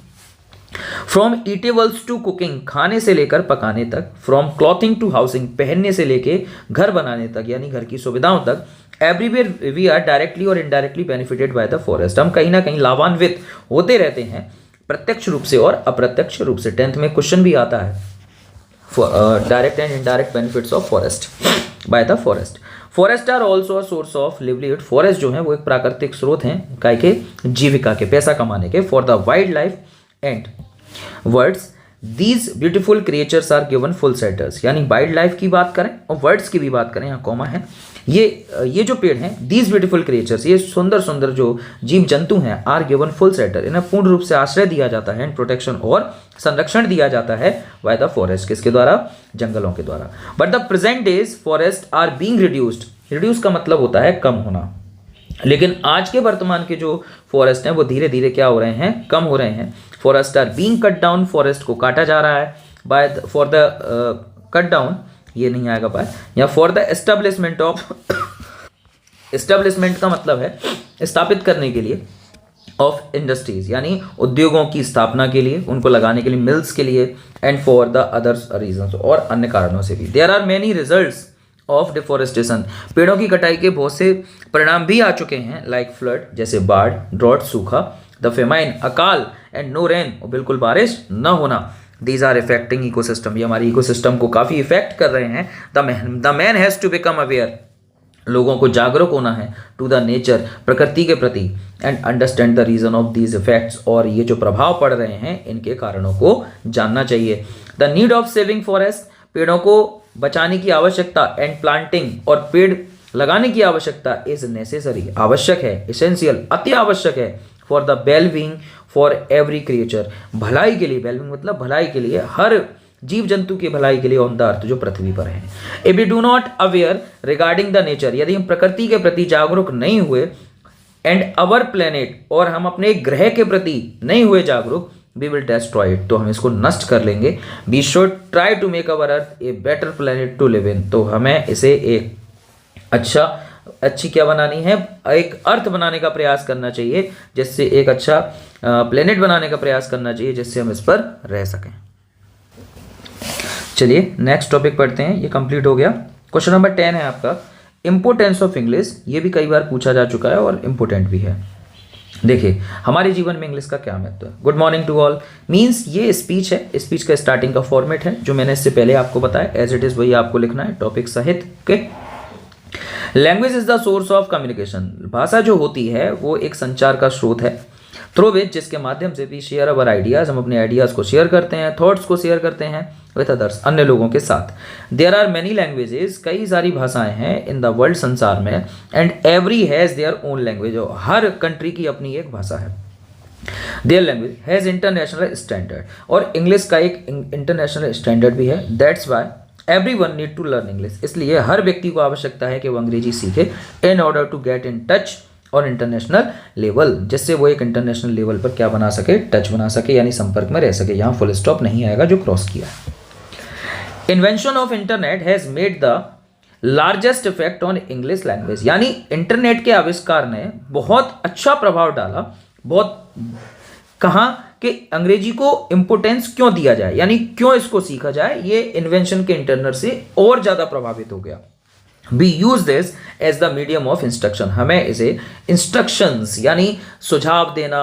फ्रॉम ईटेबल्स टू कुकिंग, खाने से लेकर पकाने तक। फ्रॉम क्लॉथिंग टू हाउसिंग, पहनने से लेके घर बनाने तक, यानी घर की सुविधाओं तक। एवरीवेयर वी आर डायरेक्टली और indirectly benefited bye the forest, हम कहीं ना कहीं लाभान्वित होते रहते हैं, प्रत्यक्ष रूप से और अप्रत्यक्ष रूप से। 10th में क्वेश्चन भी आता है, direct and indirect benefits of forest by the forest. Forest are also a source of livelihood, forest जो है वो एक प्राकृतिक स्रोत हैं काय के, जीविका के, पैसा कमाने के। For the wild life and words these beautiful creatures are given full setters, यानी वाइल्ड लाइफ की बात करें और वर्ड्स की भी बात करें, यहाँ कॉमा है, ये जो पेड़ हैं, दीज ब्यूटीफुल क्रिएचर्स, ये सुंदर सुंदर जो जीव जंतु हैं, आर गिवन फुल सेटर, इन्हें पूर्ण रूप से आश्रय दिया जाता है, एंड प्रोटेक्शन और संरक्षण दिया जाता है बाय द फॉरेस्ट, किसके द्वारा, जंगलों के द्वारा। But the present days forest are being reduced, reduce का मतलब होता है कम होना, लेकिन आज के वर्तमान के जो फॉरेस्ट हैं वो धीरे धीरे क्या हो रहे हैं, कम हो रहे हैं। Forest are being cut down, forest को काटा जा रहा है by for the cut down, ये नहीं आएगा बाय, या for the establishment of, establishment का मतलब है स्थापित करने के लिए, ऑफ इंडस्ट्रीज यानी उद्योगों की स्थापना के लिए, उनको लगाने के लिए, मिल्स के लिए, and for the others reasons, और अन्य कारणों से भी। There are many results of deforestation, पेड़ों की कटाई के बहुत से परिणाम भी आ चुके हैं, लाइक फ्लड जैसे बाढ़, ड्रॉट सूखा, द फेमाइन अकाल, एंड नो रेन बिल्कुल बारिश न होना। दीज आर इफेक्टिंग इकोसिस्टम, ये हमारी इकोसिस्टम को काफ़ी इफेक्ट कर रहे हैं। The man has to become aware, लोगों को जागरूक होना है, टू द नेचर, प्रकृति के प्रति, and understand the reason of these effects, और ये जो प्रभाव पड़ रहे हैं इनके कारणों को जानना चाहिए। The need of saving forest, पेड़ों को बचाने की आवश्यकता, एंड प्लांटिंग, और पेड़ लगाने की आवश्यकता, इज नेसेसरी, आवश्यक है, एसेंशियल, अति आवश्यक है, for the wellbeing for every creature, भलाई के लिए, वेलबींग मतलब भलाई के लिए, हर जीव जंतु की भलाई के लिए, ऑन द अर्थ, जो पृथ्वी पर है। If we do not aware regarding the nature, यदि हम प्रकृति के प्रति जागरूक नहीं हुए, एंड अवर प्लेनेट, और हम अपने ग्रह के प्रति नहीं हुए जागरूक, वी विल डेस्ट्रॉय इट, तो हम इसको नष्ट कर लेंगे। We should try to make our earth a better planet to live in, तो हमें इसे एक अच्छी क्या बनानी है, एक अर्थ बनाने का प्रयास करना चाहिए, जिससे एक अच्छा प्लेनेट बनाने का प्रयास करना चाहिए, जिससे हम इस पर रह सकें। चलिए नेक्स्ट टॉपिक पढ़ते हैं, ये कंप्लीट हो गया। क्वेश्चन नंबर 10 है आपका, इंपोर्टेंस ऑफ इंग्लिश, ये भी कई बार पूछा जा चुका है और इम्पोर्टेंट भी है। देखिए हमारे जीवन में इंग्लिश का क्या महत्व है। Good morning to all means ये स्पीच है, स्पीच का स्टार्टिंग का फॉर्मेट है, जो मैंने इससे पहले आपको बताया, एज इट इज वही आपको लिखना है, टॉपिक सहित के। Language is the source of communication, भाषा जो होती है वो एक संचार का स्रोत है, थ्रू विच, जिसके माध्यम से भी शेयर अवर आइडियाज, हम अपने आइडियाज को शेयर करते हैं, थॉट्स को शेयर करते हैं विद अदर्स, अन्य लोगों के साथ। देयर आर मेनी लैंग्वेजेस, कई सारी भाषाएं हैं इन द वर्ल्ड, संसार में, and every has their own language, हर कंट्री की अपनी एक भाषा है। Their language has international standard, और इंग्लिश का एक इंटरनेशनल स्टैंडर्ड भी है। That's why everyone need to learn English, इसलिए हर व्यक्ति को आवश्यकता है कि वो अंग्रेजी सीखे, in order to get in touch और इंटरनेशनल लेवल, जिससे वो एक इंटरनेशनल लेवल पर क्या बना सके, टच बना सके, यानी संपर्क में रह सके। यहाँ फुल स्टॉप नहीं आएगा जो क्रॉस किया है। Invention of internet has made the largest effect on English language, यानी इंटरनेट के आविष्कार ने बहुत अच्छा प्रभाव डाला, बहुत कहाँ कि अंग्रेजी को इंपोर्टेंस क्यों दिया जाए, यानी क्यों इसको सीखा जाए, ये इन्वेंशन के इंटरनेट से और ज़्यादा प्रभावित हो गया। We use this as the medium of instruction, हमें इसे instructions यानी सुझाव देना,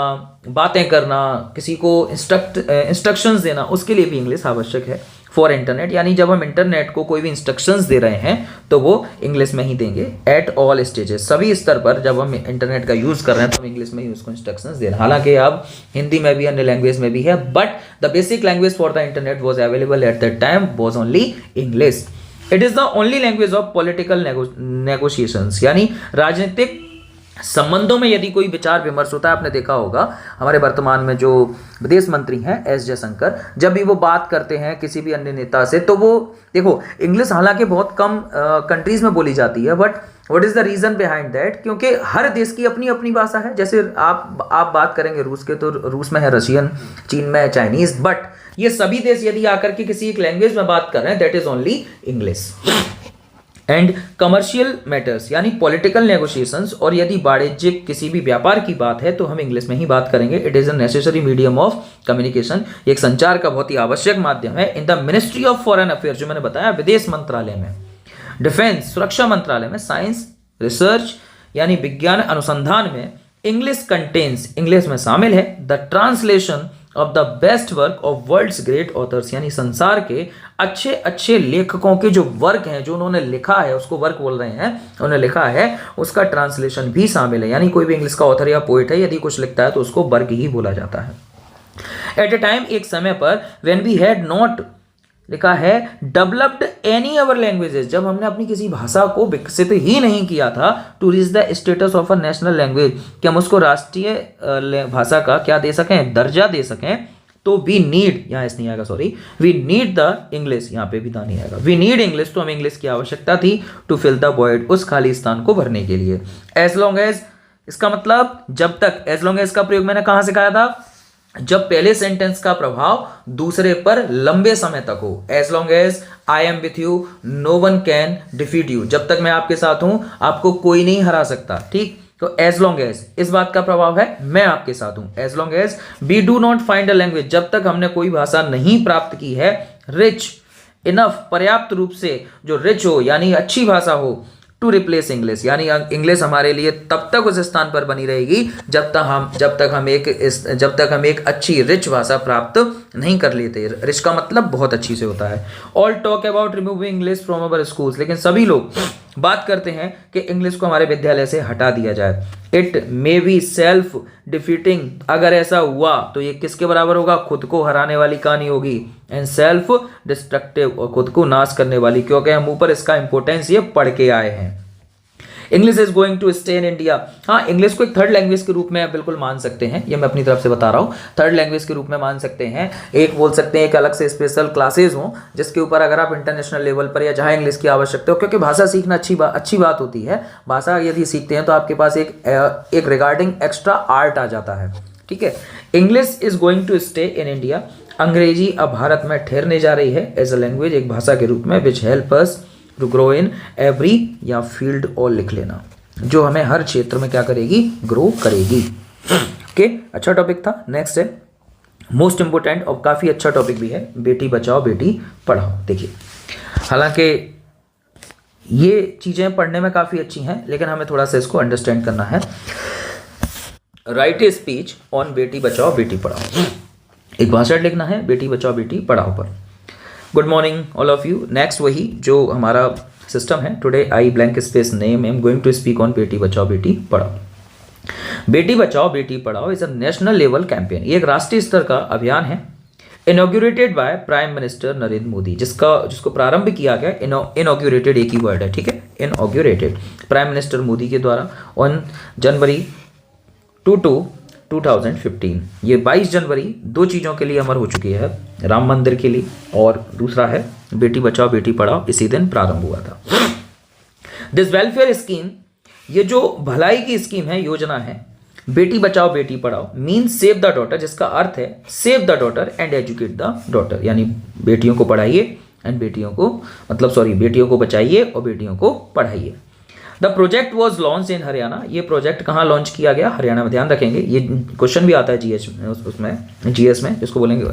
बातें करना, किसी को instructions देना, उसके लिए भी इंग्लिश आवश्यक है। फॉर इंटरनेट, यानी जब हम इंटरनेट को कोई भी इंस्ट्रक्शंस दे रहे हैं तो वो इंग्लिश में ही देंगे। एट ऑल स्टेजेस, सभी स्तर पर जब हम इंटरनेट का यूज़ कर रहे हैं तो हम इंग्लिश में ही उसको इंस्ट्रक्शंस दे रहे हैं। हालांकि अब हिंदी में भी, अन्य लैंग्वेज में भी है, but the basic language for the internet was available at that time was only English. It is the only language of political negotiations, यानी राजनीतिक संबंधों में यदि कोई विचार विमर्श होता है, आपने देखा होगा हमारे वर्तमान में जो विदेश मंत्री हैं एस जयशंकर, जब भी वो बात करते हैं किसी भी अन्य नेता से, तो वो देखो इंग्लिश हालांकि बहुत कम कंट्रीज में बोली जाती है, but what is the reason behind that, क्योंकि हर देश की अपनी अपनी भाषा है। जैसे आप बात करेंगे रूस के, तो रूस में है रशियन, चीन में है चाइनीज़, बट ये सभी देश यदि आकर के किसी एक लैंग्वेज में बात कर रहे हैं, that is only English. And commercial matters यानी पॉलिटिकल नेगोशिएशंस, और यदि वाणिज्यिक किसी भी व्यापार की बात है तो हम इंग्लिश में ही बात करेंगे। It is a necessary medium of communication, एक संचार का बहुत ही आवश्यक माध्यम है। In the ministry of foreign affairs, जो मैंने बताया विदेश मंत्रालय में, डिफेंस सुरक्षा मंत्रालय में, साइंस रिसर्च यानी विज्ञान अनुसंधान में, इंग्लिश कंटेन्स इंग्लिश में शामिल है the translation of the best work of world's great authors, यानी संसार के अच्छे अच्छे लेखकों के जो वर्क हैं, जो उन्होंने लिखा है, उसको वर्क बोल रहे हैं, उन्होंने लिखा है, उसका ट्रांसलेशन भी शामिल है। यानी कोई भी इंग्लिश का ऑथर या पोइट है, यदि कुछ लिखता है तो उसको वर्क ही बोला जाता है। एट ए टाइम, एक समय पर, व्हेन वी हैड नॉट, लिखा है डेवलप्ड एनी अवर लैंग्वेजेस, जब हमने अपनी किसी भाषा को विकसित ही नहीं किया था, to reach the status of a national language, कि हम उसको राष्ट्रीय भाषा का क्या दे सकें, दर्जा दे सकें, तो वी नीड, यहाँ एस नहीं आएगा, sorry, we need the English, यहाँ पे भी दा नहीं आएगा, वी नीड इंग्लिश, तो हमें इंग्लिश की आवश्यकता थी, टू फिल द वॉइड, उस खाली स्थान को भरने के लिए। एज लॉन्ग एज, इसका मतलब जब तक, एज लॉन्ग एज का प्रयोग मैंने कहाँ सिखाया था, जब पहले सेंटेंस का प्रभाव दूसरे पर लंबे समय तक हो। As long as I am with you, no one can defeat you, जब तक मैं आपके साथ हूं आपको कोई नहीं हरा सकता, ठीक। तो एज लॉन्ग एज, इस बात का प्रभाव है मैं आपके साथ हूं। As long as we do not find a language, जब तक हमने कोई भाषा नहीं प्राप्त की है, रिच इनफ, पर्याप्त रूप से जो रिच हो यानी अच्छी भाषा हो, टू रिप्लेस इंग्लिश, यानी इंग्लिश हमारे लिए तब तक उस स्थान पर बनी रहेगी जब तक हम एक अच्छी रिच भाषा प्राप्त नहीं कर लेते। रिच का मतलब बहुत अच्छी से होता है। All talk about removing English from our schools, लेकिन सभी लोग बात करते हैं कि इंग्लिश को हमारे विद्यालय से हटा दिया जाए। It may be self defeating, अगर ऐसा हुआ तो ये किसके बराबर होगा, खुद को हराने वाली कहानी होगी। एंड सेल्फ डिस्ट्रक्टिव, और खुद को नाश करने वाली, क्योंकि हम ऊपर इसका इंपॉर्टेंस ये पढ़ के आए हैं। English is going to stay in India, हाँ, इंग्लिश को एक थर्ड लैंग्वेज के रूप में बिल्कुल मान सकते हैं, ये मैं अपनी तरफ से बता रहा हूँ, थर्ड लैंग्वेज के रूप में मान सकते हैं। एक बोल सकते हैं एक अलग से स्पेशल क्लासेज हों जिसके ऊपर अगर आप इंटरनेशनल लेवल पर या जहाँ इंग्लिश की आवश्यकता हो, क्योंकि भाषा सीखना अच्छी बात होती है। भाषा यदि सीखते हैं तो आपके पास एक रिगार्डिंग एक्स्ट्रा आर्ट आ जाता है, ठीक है। English is going to stay in India, अंग्रेजी अब भारत में ठहरने जा रही है एज अ लैंग्वेज, एक भाषा के रूप में, which help us to grow in every, या फील्ड और लिख लेना, जो हमें हर क्षेत्र में क्या करेगी, ग्रो करेगी। ओके, अच्छा टॉपिक था। नेक्स्ट है मोस्ट इंपोर्टेंट और काफ़ी अच्छा टॉपिक भी है, बेटी बचाओ बेटी पढ़ाओ। देखिए, हालांकि ये चीज़ें पढ़ने में काफ़ी अच्छी हैं, लेकिन हमें थोड़ा सा इसको अंडरस्टैंड करना है। Right a speech on Beti Bachao Beti पढ़ाओ, एक भाषण लिखना है बेटी बचाओ बेटी पढ़ाओ पर। Good morning all of you. Next वही जो हमारा सिस्टम है, today I blank space name I am going to speak on Beti Bachao Beti Padhao. Beti Bachao Beti Padhao is a national level campaign, ये एक राष्ट्रीय स्तर का अभियान है। Inaugurated by prime minister Narendra Modi, जिसको प्रारंभ किया गया, इनॉग्यूरेटेड एक ही वर्ड है, ठीक है, इनॉग्यूरेटेड, प्राइम मिनिस्टर मोदी के द्वारा ऑन जनवरी 2015। ये 22 जनवरी दो चीज़ों के लिए अमर हो चुकी है, राम मंदिर के लिए और दूसरा है बेटी बचाओ बेटी पढ़ाओ, इसी दिन प्रारंभ हुआ था। दिस वेलफेयर स्कीम, ये जो भलाई की स्कीम है, योजना है, बेटी बचाओ बेटी पढ़ाओ, मीन्स सेव द डॉटर, जिसका अर्थ है save the daughter and educate the daughter, यानी बेटियों को पढ़ाइए एंड बेटियों को बचाइए और बेटियों को पढ़ाइए। The project was launch in Haryana, ये प्रोजेक्ट कहाँ लॉन्च किया गया, हरियाणा में, ध्यान रखेंगे, ये क्वेश्चन भी आता है जीएस में, जिसको बोलेंगे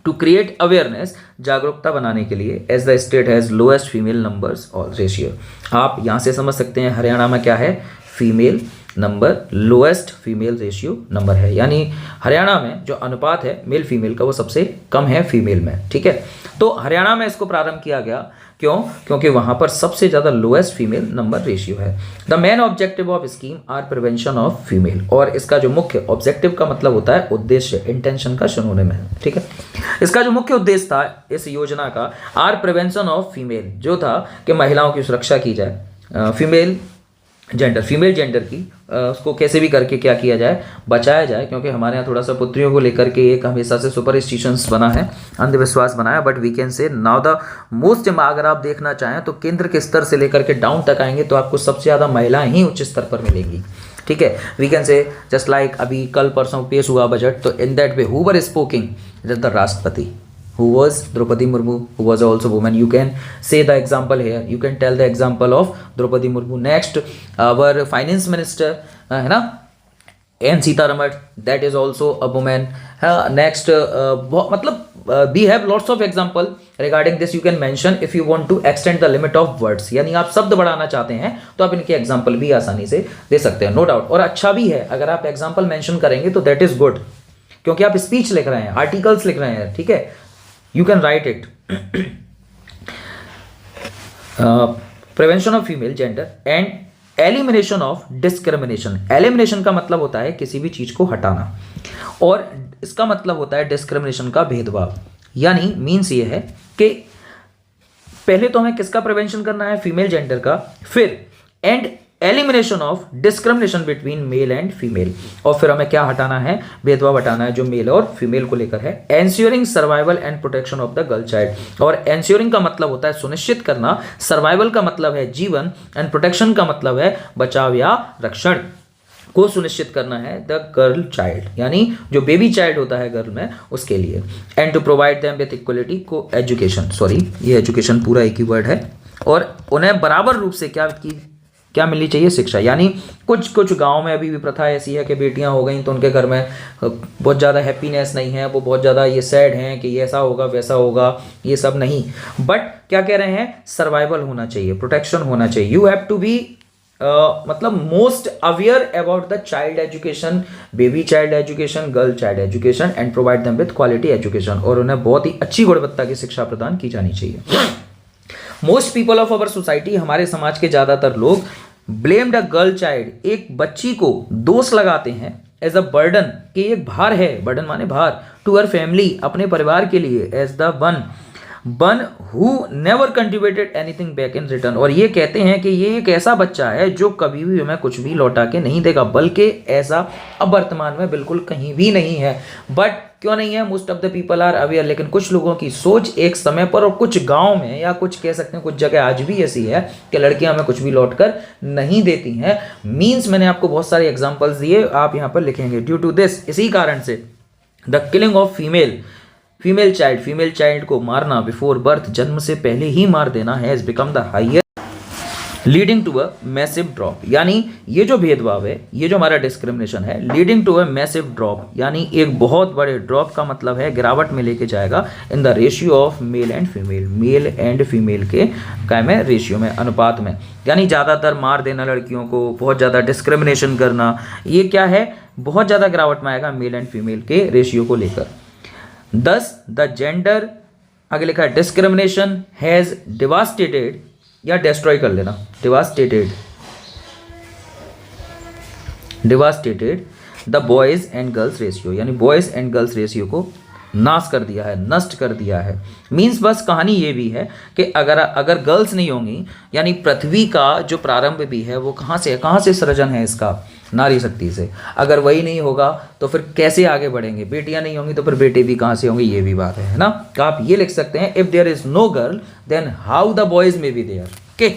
टू क्रिएट अवेयरनेस, जागरूकता बनाने के लिए, as the state has lowest female numbers और रेशियो। आप यहाँ से समझ सकते हैं हरियाणा में क्या है, female number, lowest female ratio number है, यानी हरियाणा में जो अनुपात है मेल फीमेल का वो सबसे कम है फीमेल में, ठीक है। तो हरियाणा में इसको प्रारंभ किया गया, क्यों, क्योंकि वहां पर सबसे ज्यादा लोएस्ट फीमेल नंबर रेशियो है। The main objective of scheme are prevention of female, और इसका जो मुख्य ऑब्जेक्टिव का मतलब होता है उद्देश्य, इंटेंशन का सिनोनिम है, ठीक है। इसका जो मुख्य उद्देश्य था इस योजना का, आर प्रिवेंशन ऑफ फीमेल, जो था कि महिलाओं की सुरक्षा की जाए, फीमेल जेंडर की उसको कैसे भी करके क्या किया जाए, बचाया जाए, क्योंकि हमारे यहाँ थोड़ा सा पुत्रियों को लेकर के एक हमेशा से सुपरस्टिशंस बना है, अंधविश्वास बना है। But we can say now the most, अगर आप देखना चाहें तो केंद्र के स्तर से लेकर के डाउन तक आएंगे तो आपको सबसे ज़्यादा महिलाएं ही उच्च स्तर पर मिलेंगी, ठीक है। We can say just like अभी कल परसों पेश हुआ बजट, तो in that way who were spoking, the राष्ट्रपति, who was Draupadi Murmu, who was also woman. You can say the example here, you can tell the example of Draupadi Murmu. Next, our finance minister, है ना, N Sitaraman, that is also a woman. Next, मतलब we have lots of example regarding this. You can mention if you want to extend the limit of words, यानी आप शब्द बढ़ाना चाहते हैं तो आप इनके एग्जाम्पल भी आसानी से दे सकते हैं, नो डाउट। और अच्छा भी है अगर आप एग्जाम्पल मेंशन करेंगे तो दैट इज गुड, क्योंकि आप स्पीच लिख रहे हैं, आर्टिकल्स लिख रहे हैं, ठीक है। You can write it. Prevention of female gender and elimination of discrimination. Elimination का मतलब होता है किसी भी चीज को हटाना, और इसका मतलब होता है डिस्क्रिमिनेशन का भेदभाव, यानी मीन्स ये है कि पहले तो हमें किसका प्रिवेंशन करना है, फीमेल जेंडर का, फिर and elimination of discrimination between male and female, और फिर हमें क्या हटाना है, भेदभाव हटाना है जो मेल और फीमेल को लेकर है। Ensuring survival and protection of the girl child, और एंश्योरिंग का मतलब होता है सुनिश्चित करना, सर्वाइवल का मतलब है जीवन, एंड प्रोटेक्शन का मतलब है बचाव या रक्षण को सुनिश्चित करना है द गर्ल चाइल्ड, यानी जो बेबी चाइल्ड होता है गर्ल में उसके लिए। And to provide them with equality को एजुकेशन, सॉरी ये एजुकेशन पूरा एक ही वर्ड है, और उन्हें बराबर रूप से क्या मिलनी चाहिए, शिक्षा। यानी कुछ गांव में अभी भी प्रथा ऐसी है कि बेटियां हो गई तो उनके घर में बहुत ज़्यादा हैप्पीनेस नहीं है, वो बहुत ज़्यादा ये सैड हैं कि ये ऐसा होगा वैसा होगा, ये सब नहीं, बट क्या कह रहे हैं, सर्वाइवल होना चाहिए, प्रोटेक्शन होना चाहिए। यू हैव टू बी मतलब most aware about the child education, baby child education, girl child education, and provide them with quality education, और उन्हें बहुत ही अच्छी गुणवत्ता की शिक्षा प्रदान की जानी चाहिए। Most people of our society, हमारे समाज के ज़्यादातर लोग ब्लेम्ड अ गर्ल चाइल्ड, एक बच्ची को दोष लगाते हैं एज अ बर्डन, कि एक भार है, बर्डन माने भार, टू हर फैमिली, अपने परिवार के लिए, as the one who never contributed anything back in return, और ये कहते हैं कि ये एक ऐसा बच्चा है जो कभी भी हमें कुछ भी लौटा के नहीं देगा, बल्कि ऐसा अब वर्तमान में बिल्कुल कहीं भी नहीं है। बट क्यों नहीं है, most of the people are aware, लेकिन कुछ लोगों की सोच एक समय पर, और कुछ गांव में या कुछ कह सकते हैं कुछ जगह आज भी ऐसी है कि लड़कियां हमें कुछ भी लौट कर नहीं देती हैं। मीन्स मैंने आपको बहुत सारे एग्जाम्पल्स दिए, आप यहाँ पर लिखेंगे। ड्यू टू दिस, इसी कारण से the killing of female child को मारना बिफोर बर्थ, जन्म से पहले ही मार देना, has become the highest leading to a massive drop, यानी ये जो भेदभाव है, ये जो हमारा डिस्क्रिमिनेशन है, leading to a massive drop, यानी एक बहुत बड़े ड्रॉप का मतलब है गिरावट में लेके जाएगा in the ratio of male and female के क्या में, रेशियो में, अनुपात में, यानी ज़्यादातर मार देना लड़कियों को, बहुत ज़्यादा डिस्क्रिमिनेशन करना, ये क्या है, बहुत ज़्यादा गिरावट में आएगा मेल एंड फीमेल के रेशियो को लेकर। दस द जेंडर, आगे लिखा है डिस्क्रिमिनेशन हैज डिवास्टेटेड, या डिस्ट्रॉय कर लेना, devastated the boys and girls ratio, यानी बॉयज एंड गर्ल्स रेशियो को नाश कर दिया है, नष्ट कर दिया है। मीन्स बस कहानी ये भी है कि अगर गर्ल्स नहीं होंगी, यानी पृथ्वी का जो प्रारंभ भी है वो कहाँ से सृजन है इसका, नारी शक्ति से। अगर वही नहीं होगा तो फिर कैसे आगे बढ़ेंगे, बेटियां नहीं होंगी तो फिर बेटे भी कहाँ से होंगे, ये भी बात है ना। तो आप ये लिख सकते हैं, if there is no girl then how the boys may be there. Okay,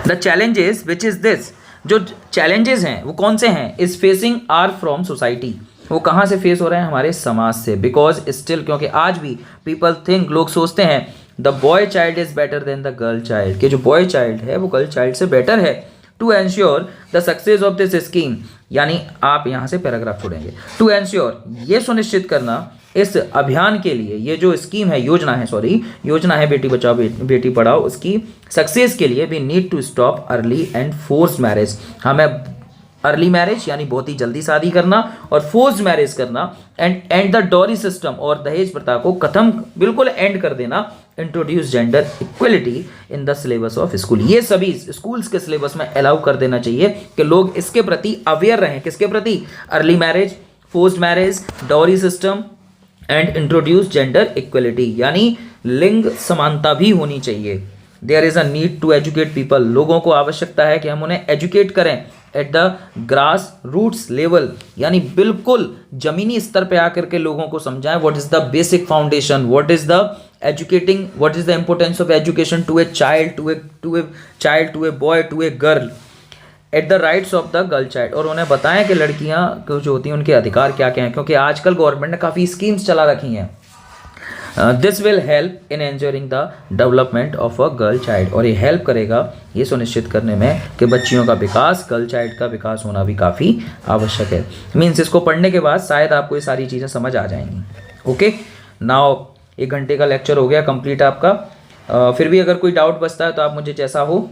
the challenges which is this, जो चैलेंजेस हैं वो कौन से हैं, is facing are from society, वो कहाँ से फेस हो रहे हैं, हमारे समाज से। बिकॉज स्टिल, क्योंकि आज भी पीपल थिंक, लोग सोचते हैं the boy child is better than the girl child, कि जो बॉय चाइल्ड है वो गर्ल चाइल्ड से बेटर है। To ensure the success of this scheme, यानी आप यहाँ से पैराग्राफ छोड़ेंगे, टू एंश्योर, ये सुनिश्चित करना इस अभियान के लिए, ये जो स्कीम है, योजना है बेटी बचाओ बेटी पढ़ाओ, उसकी सक्सेस के लिए we need to stop early and force marriage, हमें अर्ली मैरिज यानी बहुत ही जल्दी शादी करना और फोर्स मैरिज करना, एंड द डॉरी सिस्टम, और दहेज प्रथा को खत्म बिल्कुल एंड कर देना। Introduce gender equality in the syllabus of school, ये सभी स्कूल्स के सिलेबस में अलाउ कर देना चाहिए कि लोग इसके प्रति अवेयर रहें। किसके प्रति, early marriage, forced marriage, dowry system and introduce gender equality, यानी लिंग समानता भी होनी चाहिए। There is a need to educate people, लोगों को आवश्यकता है कि हम उन्हें एजुकेट करें at the grass roots level, यानी बिल्कुल जमीनी स्तर पे आकर के लोगों को समझाएं what is the basic foundation, what is the educating, what is the importance of education to a child, to a boy, to a girl, at the rights of the girl child, और उन्हें बताएं कि लड़कियां जो होती हैं उनके अधिकार क्या क्या हैं, क्योंकि आजकल गवर्नमेंट ने काफ़ी स्कीम्स चला रखी हैं। This will help in ensuring the development of a girl child, और ये हेल्प करेगा ये सुनिश्चित करने में कि बच्चियों का विकास, गर्ल चाइल्ड का विकास होना भी काफ़ी आवश्यक है। मीन्स इसको पढ़ने के बाद शायद आपको ये सारी चीज़ें समझ आ जाएंगी। ओके, नाउ 1 घंटे का लेक्चर हो गया कंप्लीट आपका। फिर भी अगर कोई डाउट बचता है तो आप मुझे जैसा हो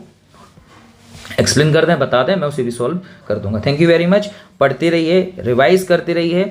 एक्सप्लेन कर दें, बता दें, मैं उसे भी सॉल्व कर दूंगा। Thank you very much. पढ़ते रहिए, रिवाइज करते रहिए।